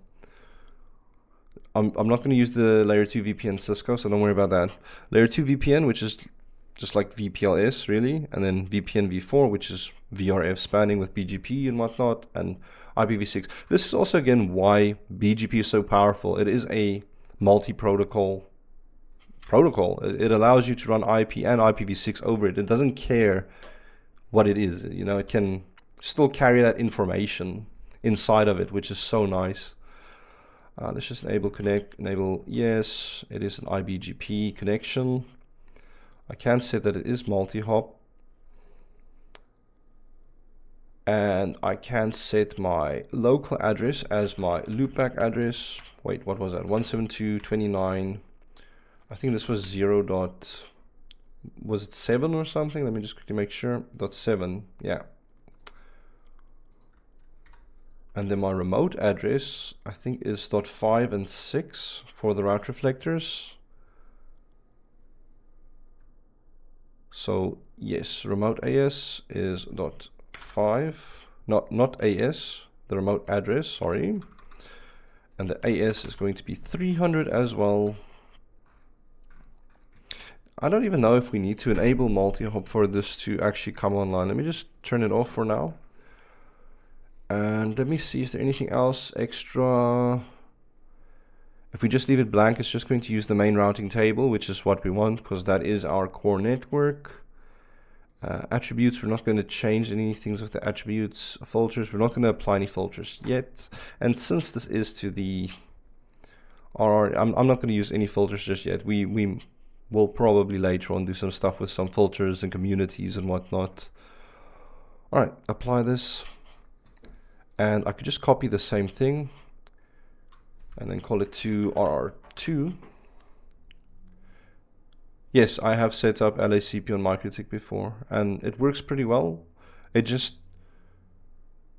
Speaker 1: I'm not going to use the layer 2 VPN Cisco, so don't worry about that. Layer 2 VPN, which is just like VPLS really, and then VPN v4, which is VRF spanning with BGP and whatnot, and IPv6. This is also again why BGP is so powerful. It is a multi-protocol protocol. It allows you to run IP and IPv6 over it. It doesn't care what it is. You know, it can still carry that information inside of it, which is so nice. Let's just enable connect, enable yes, it is an IBGP connection. I can set that it is multi-hop. And I can set my local address as my loopback address. Wait, what was that? 172.29. I think this was 0. Was it 7 or something? Let me just quickly make sure. .7, yeah. And then my remote address, I think, is .5 and 6 for the route reflectors. So yes, remote AS is .5, not AS, the remote address, sorry. And the AS is going to be 300 as well. I don't even know if we need to enable multi-hop for this to actually come online. Let me just turn it off for now. And let me see, is there anything else extra? If we just leave it blank, it's just going to use the main routing table, which is what we want, because that is our core network. Attributes, we're not going to change anything with the attributes. Filters, we're not going to apply any filters yet. And since this is to the RR, I'm not going to use any filters just yet. We will probably later on do some stuff with some filters and communities and whatnot. All right, apply this. And I could just copy the same thing and then call it to RR2. Yes, I have set up LACP on MikroTik before, and it works pretty well. It just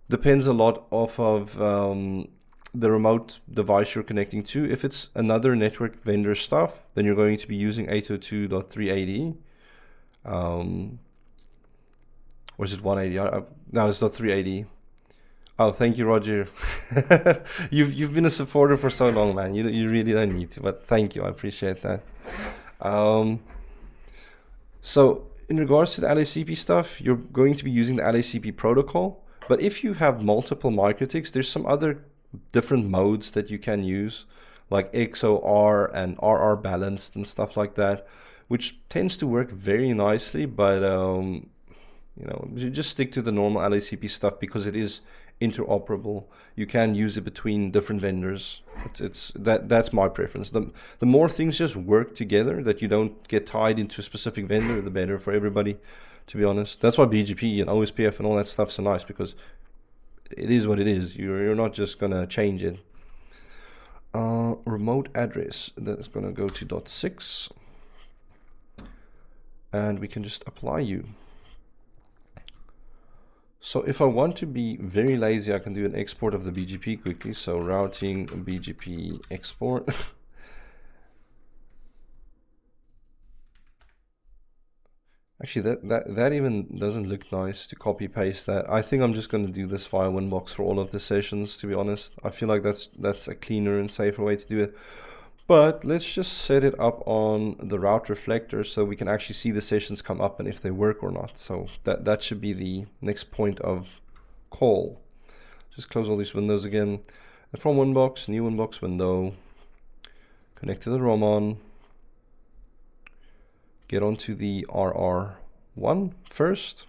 Speaker 1: depends a lot off of the remote device you're connecting to. If it's another network vendor stuff, then you're going to be using 802.380. Or is it 180? No, it's not 380. Oh, thank you, Roger. You've been a supporter for so long, man. You really don't need to, but thank you. I appreciate that. So in regards to the LACP stuff, you're going to be using the LACP protocol. But if you have multiple MikroTiks, there's some other different modes that you can use, like XOR and RR balanced and stuff like that, which tends to work very nicely. But you know, you just stick to the normal LACP stuff because it is interoperable. You can use it between different vendors. That's my preference. The more things just work together, that you don't get tied into a specific vendor, the better for everybody, to be honest. That's why BGP and OSPF and all that stuff's so nice, because it is what it is. You're not just gonna change it. Remote address, that's gonna go to .6, and we can just apply you. So if I want to be very lazy, I can do an export of the BGP quickly. So routing BGP export. Actually, that even doesn't look nice to copy paste that. I think I'm just going to do this via Winbox for all of the sessions, to be honest. I feel like that's a cleaner and safer way to do it. But let's just set it up on the route reflector so we can actually see the sessions come up and if they work or not. So that should be the next point of call. Just close all these windows again. And from Winbox, new Winbox window, connect to the Roman, get onto the RR1 first,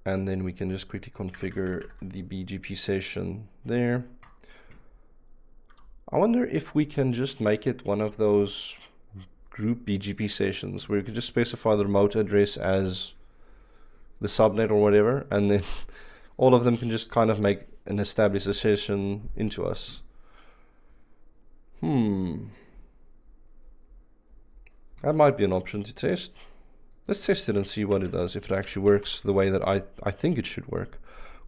Speaker 1: and then we can just quickly configure the BGP session there. I wonder if we can just make it one of those group BGP sessions where you can just specify the remote address as the subnet or whatever, and then all of them can just kind of make and establish a session into us. That might be an option to test. Let's test it and see what it does, if it actually works the way that I think it should work.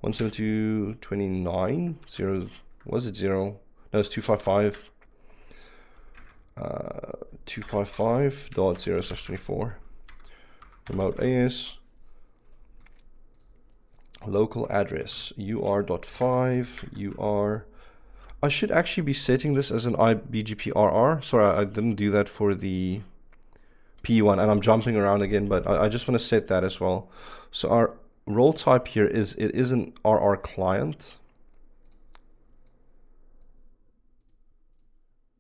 Speaker 1: 172.29, 0, was it 0? No, it's 255. 255.0/24. remote AS, local address, UR.5, I should actually be setting this as an IBGP-RR. Sorry, I didn't do that for the P1, and I'm jumping around again, but I just want to set that as well. So our role type here is, it is an RR client.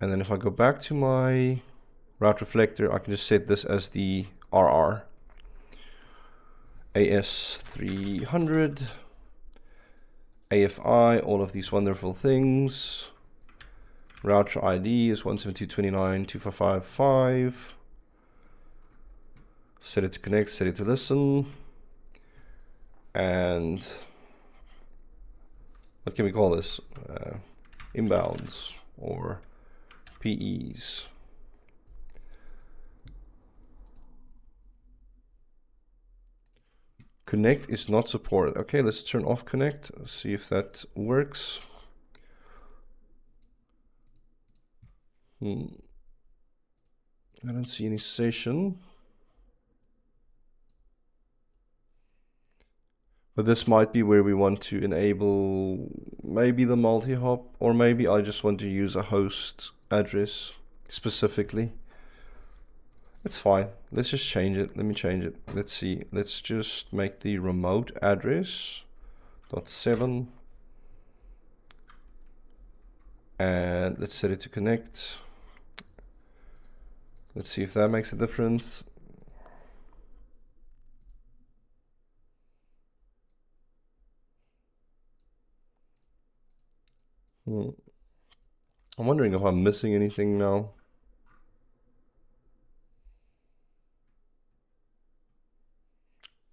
Speaker 1: And then if I go back to my route reflector, I can just set this as the RR. AS300, AFI, all of these wonderful things. Router ID is 172.29.255.5. Set it to connect, set it to listen. And what can we call this? Inbounds or PEs. Connect is not supported. Okay, let's turn off connect, see if that works. I don't see any session. But this might be where we want to enable maybe the multi-hop, or maybe I just want to use a host address specifically. It's fine. Let's just change it. Let me change it. Let's see. Let's just make the remote address .7. And let's set it to connect. Let's see if that makes a difference. I'm wondering if I'm missing anything now.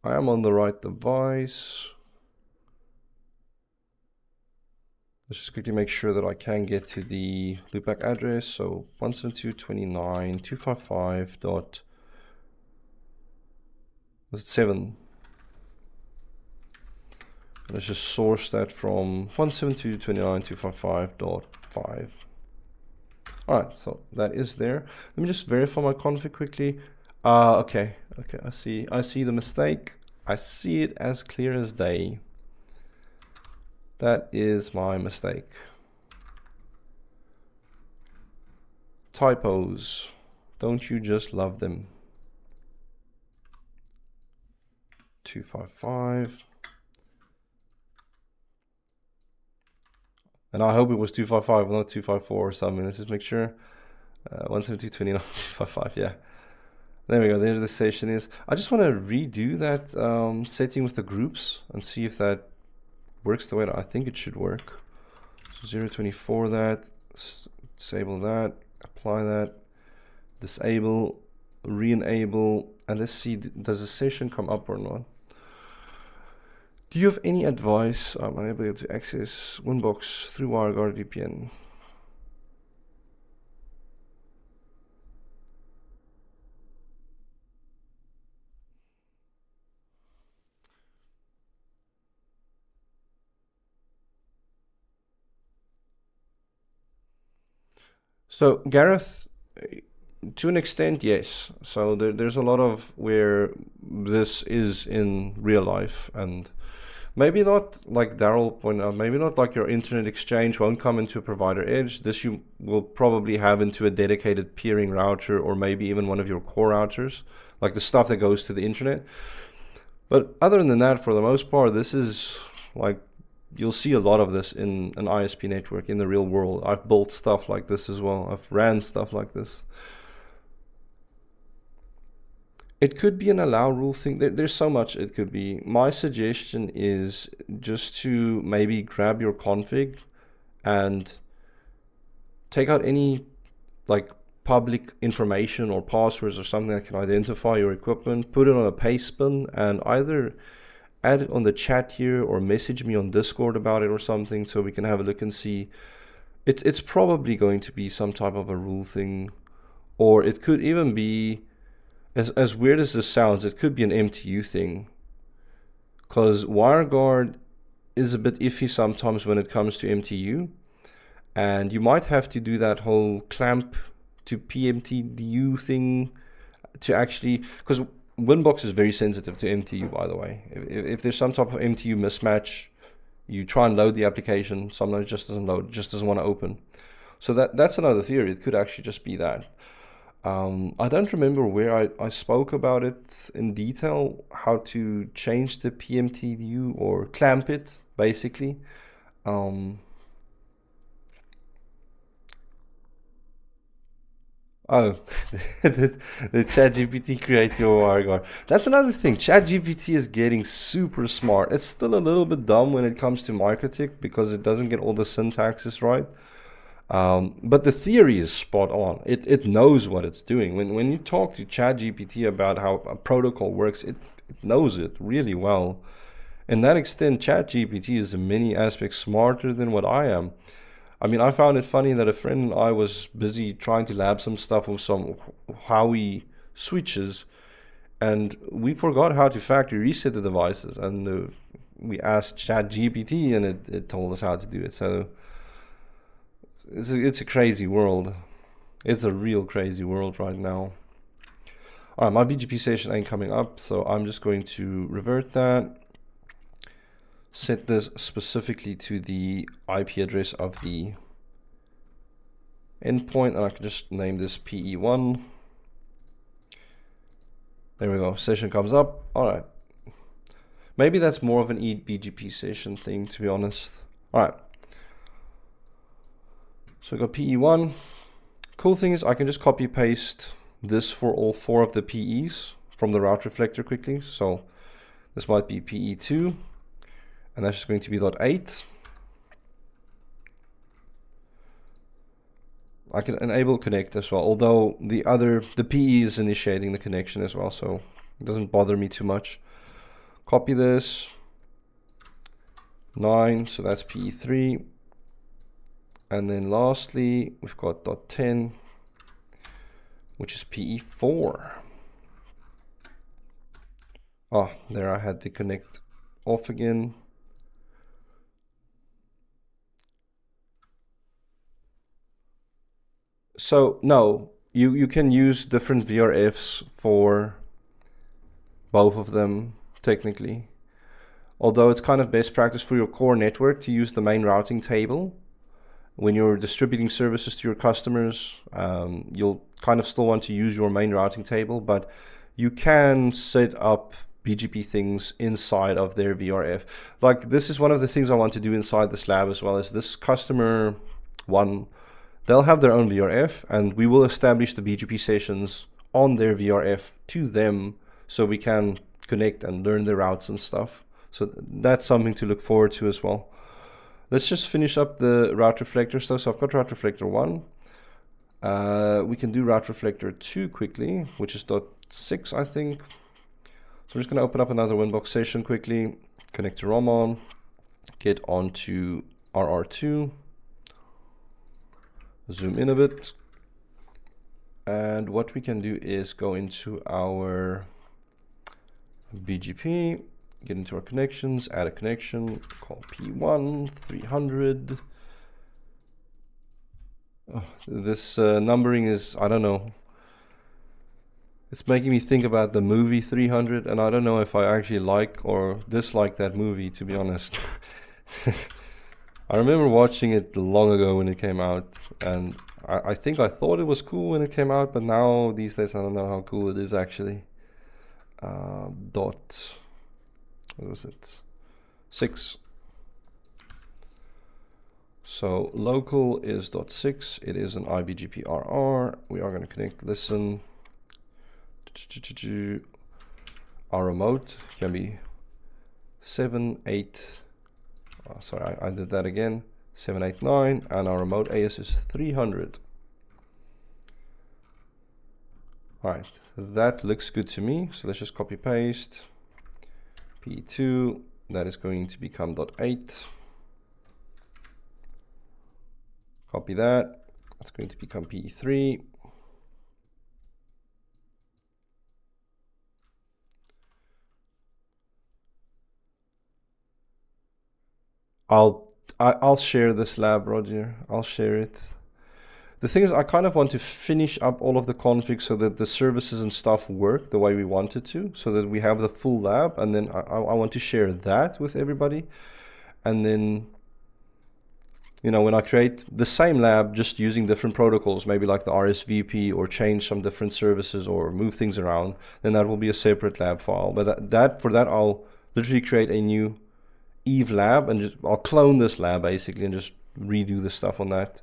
Speaker 1: I am on the right device. Let's just quickly make sure that I can get to the loopback address. So 172.29.255.7. Let's just source that from 172.29.255.5. Alright, so that is there. Let me just verify my config quickly. Okay, I see the mistake. I see it as clear as day. That is my mistake. Typos. Don't you just love them? 255. And I hope it was 255, not 254 or something. Let's just make sure. 172.29.255, yeah. There we go, there the session is. I just want to redo that setting with the groups and see if that works the way that I think it should work. So 0.24 that, disable that, apply that, disable, re-enable, and let's see, does the session come up or not? Do you have any advice? I'm unable to access Winbox through WireGuard VPN. So Gareth, to an extent, yes. So there's a lot of where this is in real life, and maybe not like Daryl pointed out, maybe not like your internet exchange won't come into a provider edge. This you will probably have into a dedicated peering router, or maybe even one of your core routers, like the stuff that goes to the internet. But other than that, for the most part, this is like, you'll see a lot of this in an ISP network in the real world. I've built stuff like this as well. I've ran stuff like this. It could be an allow rule thing. There's so much it could be. My suggestion is just to maybe grab your config and take out any like public information or passwords or something that can identify your equipment, put it on a paste bin, and either add it on the chat here or message me on Discord about it or something, so we can have a look and see. It's probably going to be some type of a rule thing, or it could even be, as weird as this sounds, it could be an MTU thing, because WireGuard is a bit iffy sometimes when it comes to MTU, and you might have to do that whole clamp to PMTDU thing to actually, because Winbox is very sensitive to MTU, by the way. If there's some type of MTU mismatch, you try and load the application, sometimes it just doesn't load, it just doesn't want to open. So that's another theory. It could actually just be that. I don't remember where I spoke about it in detail, how to change the PMTU or clamp it, basically. Oh, the ChatGPT create your WireGuard. That's another thing. ChatGPT is getting super smart. It's still a little bit dumb when it comes to MikroTik because it doesn't get all the syntaxes right. But the theory is spot on. It knows what it's doing. When you talk to ChatGPT about how a protocol works, it knows it really well. In that extent, ChatGPT is in many aspects smarter than what I am. I mean, I found it funny that a friend and I was busy trying to lab some stuff with some Huawei switches, and we forgot how to factory reset the devices. And we asked ChatGPT, and it told us how to do it. So it's a crazy world. It's a real crazy world right now. All right, my BGP session ain't coming up, so I'm just going to revert that. Set this specifically to the IP address of the endpoint, and I can just name this PE1. There we go, session comes up. All right, maybe that's more of an eBGP session thing, to be honest. All right, so we got PE1. Cool thing is I can just copy paste this for all 4 of the PEs from the route reflector quickly. So this might be PE2, and that's just going to be .8. I can enable connect as well, although the PE is initiating the connection as well, so it doesn't bother me too much. Copy this, 9, so that's PE3. And then lastly, we've got .10, which is PE4. Oh, there I had the connect off again. So no, you can use different VRFs for both of them technically. Although it's kind of best practice for your core network to use the main routing table. When you're distributing services to your customers, you'll kind of still want to use your main routing table, but you can set up BGP things inside of their VRF. Like this is one of the things I want to do inside this lab as well, as this customer one, they'll have their own VRF, and we will establish the BGP sessions on their VRF to them so we can connect and learn the routes and stuff. So that's something to look forward to as well. Let's just finish up the route reflector stuff. So I've got route reflector 1. We can do route reflector 2 quickly, which is .6, I think. So I'm just going to open up another Winbox session quickly, connect to ROM on, get onto RR2, zoom in a bit. And what we can do is go into our BGP, get into our connections, add a connection, call P1 300. Oh, this numbering is, I don't know. It's making me think about the movie 300, and I don't know if I actually like or dislike that movie, to be honest. I remember watching it long ago when it came out, and I think I thought it was cool when it came out, but now these days I don't know how cool it is actually. What was it? 6. So local is .6. It is an IBGP RR. We are going to connect listen. Our remote can be 7, 8. Oh, sorry, I did that again. 789, and our remote AS is 300. All right, that looks good to me. So let's just copy paste. P2, that is going to become .8. Copy that. It's going to become P3. I'll share this lab, Roger. I'll share it. The thing is, I kind of want to finish up all of the configs so that the services and stuff work the way we want it to, so that we have the full lab, and then I want to share that with everybody. And then, you know, when I create the same lab just using different protocols, maybe like the RSVP, or change some different services or move things around, then that will be a separate lab file. But for that I'll literally create a new Eve lab, and I'll clone this lab basically and just redo the stuff on that.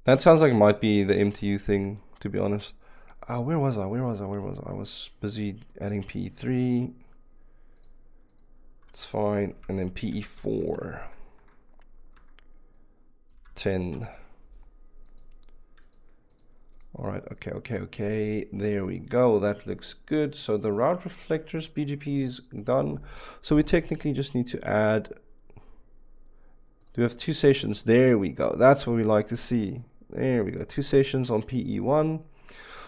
Speaker 1: That sounds like it might be the MTU thing, to be honest. Where was I? I was busy adding PE3. It's fine. And then PE4. 10. Alright, okay. There we go. That looks good. So the route reflectors BGP is done. So we technically just need to add. We have 2 sessions. There we go. That's what we like to see. There we go. 2 sessions on PE1.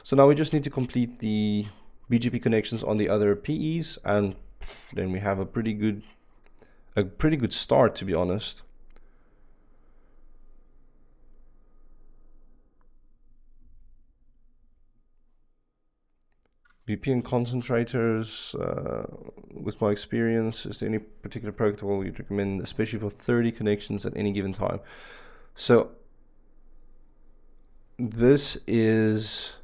Speaker 1: So now we just need to complete the BGP connections on the other PEs, and then we have a pretty good start, to be honest. VPN concentrators, with my experience, is there any particular protocol you'd recommend, especially for 30 connections at any given time? So this is,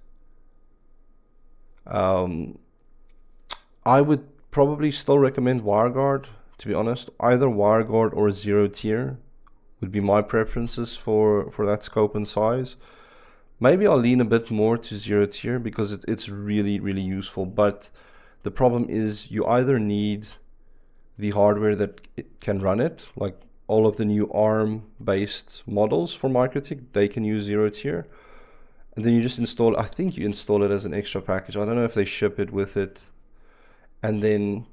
Speaker 1: I would probably still recommend WireGuard, to be honest. Either WireGuard or zero tier would be my preferences for that scope and size. Maybe I'll lean a bit more to zero tier because it's really, really useful. But the problem is you either need the hardware that can run it, like all of the new ARM-based models for MikroTik, they can use zero tier. And then you just install, I think you install it as an extra package. I don't know if they ship it with it. And then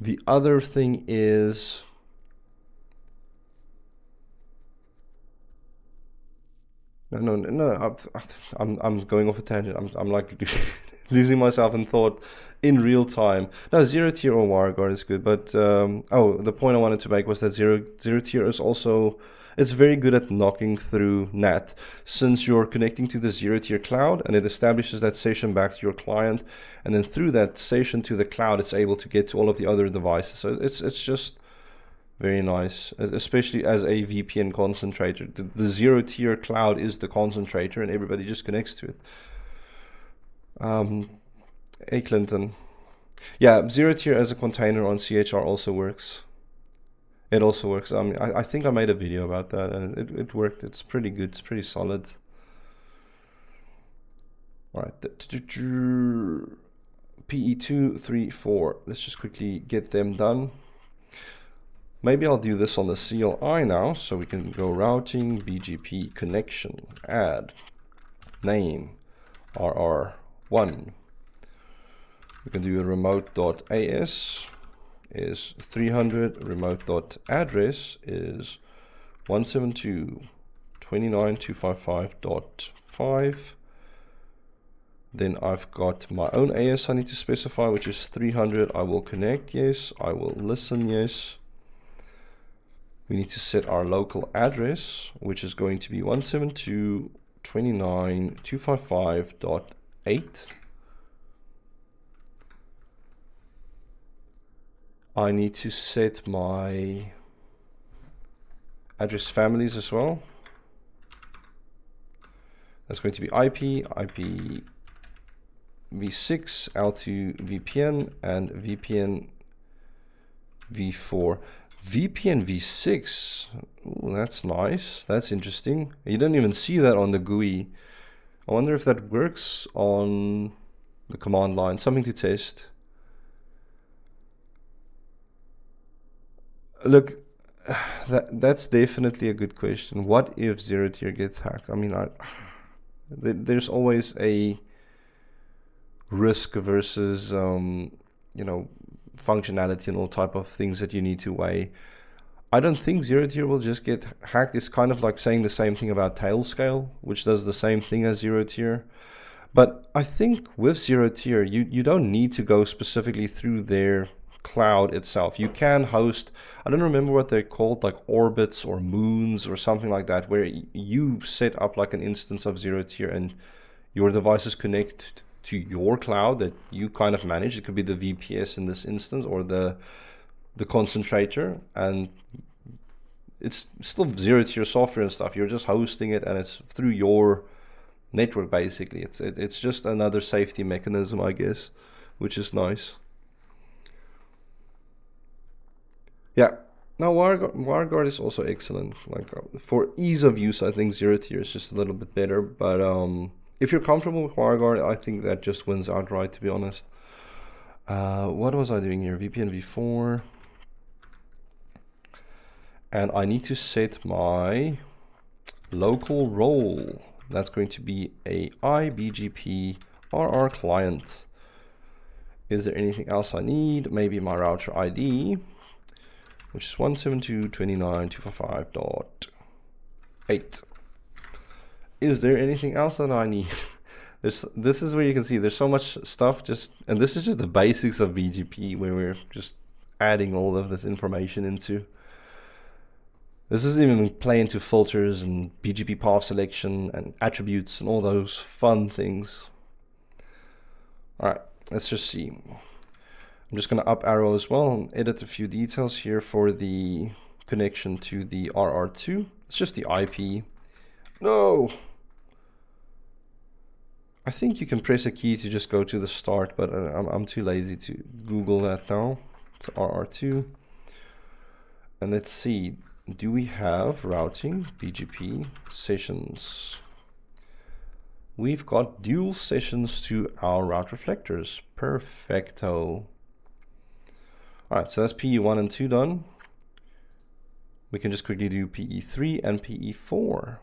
Speaker 1: the other thing is, no, I'm going off a tangent. I'm like losing myself in thought in real time. No, zero tier or WireGuard is good, but the point I wanted to make was that zero tier is also, it's very good at knocking through NAT, since you're connecting to the zero tier cloud and it establishes that session back to your client, and then through that session to the cloud it's able to get to all of the other devices. So it's just very nice, especially as a VPN concentrator. The zero tier cloud is the concentrator and everybody just connects to it. Hey Clinton. Yeah, zero tier as a container on CHR also works. It also works. I think I made a video about that and it worked. It's pretty good. It's pretty solid. All right. PE2, 3, 4. Let's just quickly get them done. Maybe I'll do this on the CLI now, so we can go routing, BGP connection, add, name, RR1. We can do a remote.as is 300, remote.address is 172.29.255.5. Then I've got my own AS I need to specify, which is 300. I will connect, yes. I will listen, yes. We need to set our local address, which is going to be 172.29.255.8. I need to set my address families as well. That's going to be IP, IPv6, L2 VPN, and VPN v4. VPN v6, ooh, that's nice. That's interesting. You don't even see that on the GUI. I wonder if that works on the command line. Something to test. Look, that's definitely a good question. What if zero tier gets hacked? I mean, there's always a risk versus functionality and all type of things that you need to weigh. I don't think zero tier will just get hacked. It's kind of like saying the same thing about Tailscale, which does the same thing as zero tier. But I think with zero tier, you don't need to go specifically through their cloud itself. You can host, I don't remember what they're called, like orbits or moons or something like that, where you set up like an instance of zero tier and your devices connect to your cloud that you kind of manage. It could be the VPS in this instance or the concentrator, and it's still zero tier software and stuff. You're just hosting it and it's through your network basically. It's just another safety mechanism, I guess, which is nice. Yeah, now WireGuard is also excellent. Like for ease of use, I think zero tier is just a little bit better. But if you're comfortable with WireGuard, I think that just wins outright, to be honest. What was I doing here? VPN v4. And I need to set my local role. That's going to be a IBGP RR client. Is there anything else I need? Maybe my router ID, which is 172.29.255.8. Is there anything else that I need? This is where you can see there's so much stuff, and this is just the basics of BGP, where we're just adding all of this information into. This doesn't even play into filters and BGP path selection and attributes and all those fun things. All right, let's just see. I'm just going to up arrow as well and edit a few details here for the connection to the RR2. It's just the IP. No! I think you can press a key to just go to the start, but I'm too lazy to Google that now. It's RR2. And let's see. Do we have routing BGP sessions? We've got dual sessions to our route reflectors. Perfecto. All right, so that's PE1 and 2 done. We can just quickly do PE3 and PE4.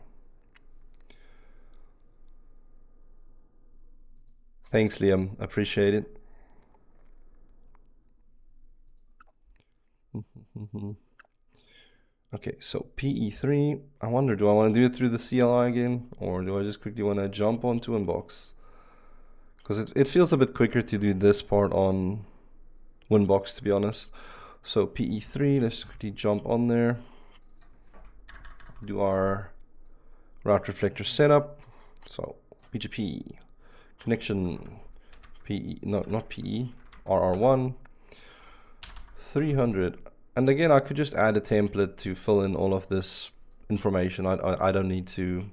Speaker 1: Thanks, Liam. Appreciate it. Okay, so PE3, I wonder, do I want to do it through the CLI again, or do I just quickly want to jump onto Winbox? Because it feels a bit quicker to do this part on Winbox, to be honest. So PE3, let's quickly jump on there. Do our route reflector setup. So BGP connection PE, no, not PE, RR1 300. And again, I could just add a template to fill in all of this information. I don't need to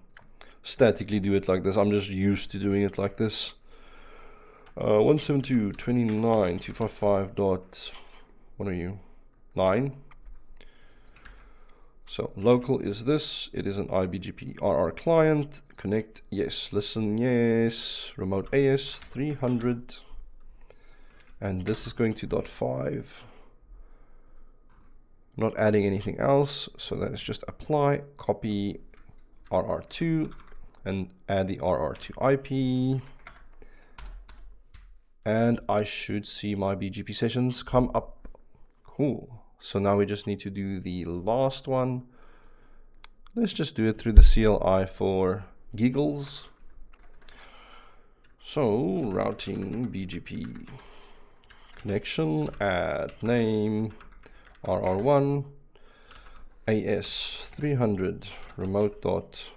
Speaker 1: statically do it like this. I'm just used to doing it like this. 172.29.255 dot, what are you, 9. So local is this. It is an IBGP RR client. Connect, yes. Listen, yes. Remote AS 300. And this is going to .5. Not adding anything else, so that is just apply, copy RR2 and add the RR2 IP, and I should see my BGP sessions come up. Cool. So now we just need to do the last one. Let's just do it through the CLI for giggles. So routing BGP connection, add name RR1 AS 300 remote dot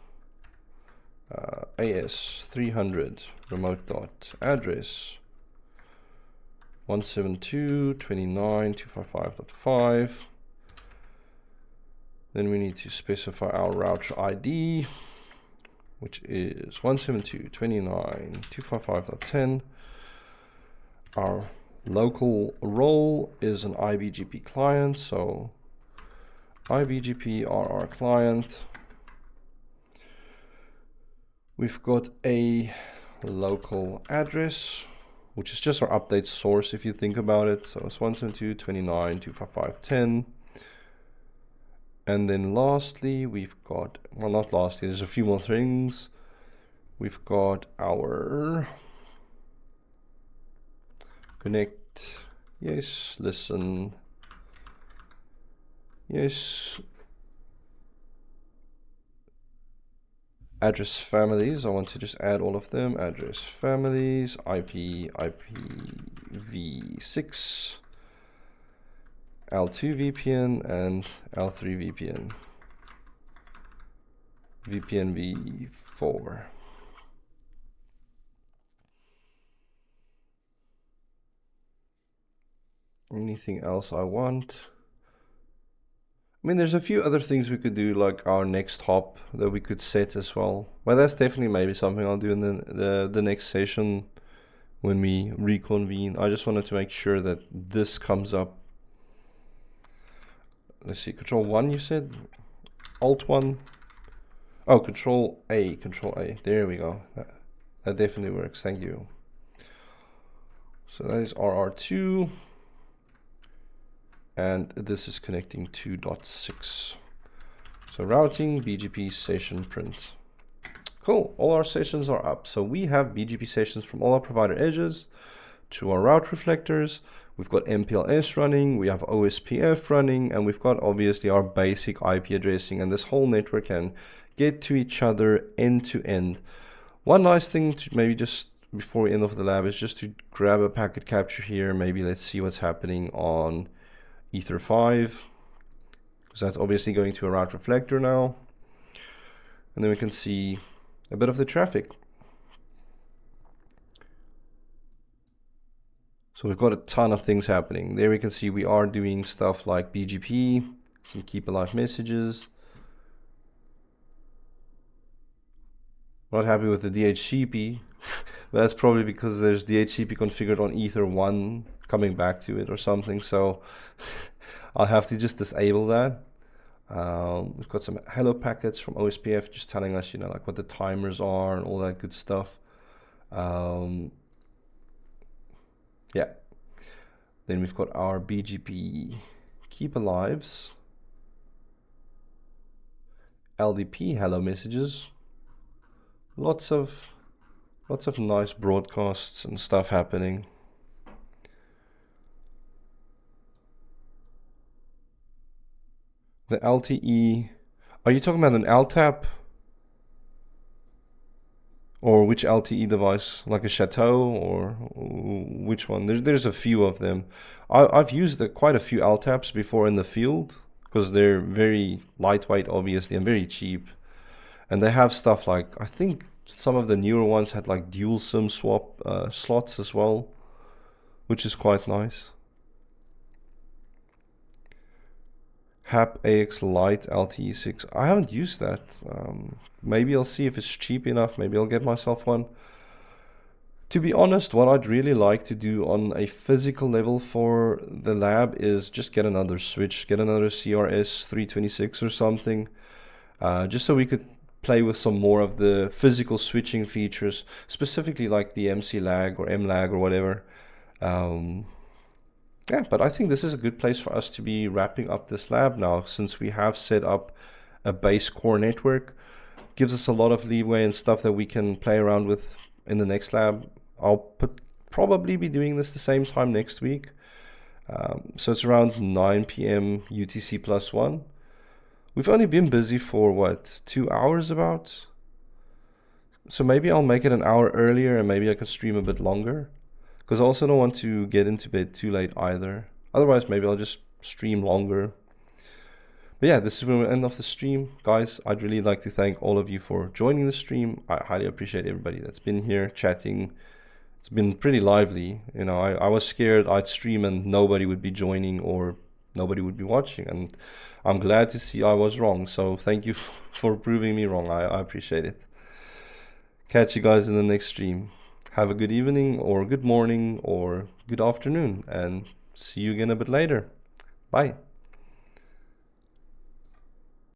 Speaker 1: AS 300 remote dot address 172.29.255.5. Then we need to specify our router ID, which is 172.29.255.10. Our local role is an IBGP client, so IBGP RR client. We've got a local address, which is just our update source if you think about it. So it's 172.29.255.10. And then lastly, we've got, well, not lastly, there's a few more things. We've got our connect, yes, listen, yes, address families. I want to just add all of them. Address families, IP, IPv6, L2 VPN and L3 VPN. VPN v4. Anything else I want? I mean, there's a few other things we could do, like our next hop that we could set as well. Well, that's definitely maybe something I'll do in the next session when we reconvene. I just wanted to make sure that this comes up. Let's see, Control 1 you said? Alt 1? Oh, Control A, Control A. There we go. That definitely works, thank you. So that is RR2. And this is connecting to .6. So routing, BGP session print. Cool, all our sessions are up. So we have BGP sessions from all our provider edges to our route reflectors. We've got MPLS running, we have OSPF running, and we've got obviously our basic IP addressing, and this whole network can get to each other end to end. One nice thing to maybe just before we end off the lab is just to grab a packet capture here. Maybe let's see what's happening on Ether 5, because that's obviously going to a route reflector now. And then we can see a bit of the traffic. So we've got a ton of things happening. There we can see we are doing stuff like BGP, some keep alive messages. Not happy with the DHCP. That's probably because there's DHCP configured on Ether 1 coming back to it or something. So I'll have to just disable that. We've got some hello packets from OSPF just telling us, you know, like what the timers are and all that good stuff. Yeah. Then we've got our BGP keep alives, LDP hello messages. Lots of nice broadcasts and stuff happening. The LTE, are you talking about an LTAP? Or which LTE device, like a Chateau, or which one? There's a few of them. I've used quite a few LTAPs before in the field, because they're very lightweight, obviously, and very cheap. And they have stuff like, I think some of the newer ones had like dual SIM swap slots as well, which is quite nice. HAP AX Lite LTE6. I haven't used that. Maybe I'll see if it's cheap enough. Maybe I'll get myself one. To be honest, what I'd really like to do on a physical level for the lab is just get another switch, get another CRS 326 or something, just so we could play with some more of the physical switching features, specifically like the MC lag or M lag or whatever. Yeah, but I think this is a good place for us to be wrapping up this lab now, since we have set up a base core network. Gives us a lot of leeway and stuff that we can play around with in the next lab. I'll probably be doing this the same time next week. So it's around 9 p.m. UTC +1. We've only been busy for what, 2 hours about? So maybe I'll make it an hour earlier and maybe I can stream a bit longer, because I also don't want to get into bed too late either. Otherwise, maybe I'll just stream longer. But yeah, this is where we end off the stream. Guys, I'd really like to thank all of you for joining the stream. I highly appreciate everybody that's been here chatting. It's been pretty lively. You know, I was scared I'd stream and nobody would be joining or nobody would be watching. And I'm glad to see I was wrong. So thank you for proving me wrong. I appreciate it. Catch you guys in the next stream. Have a good evening or good morning or good afternoon, and see you again a bit later. Bye.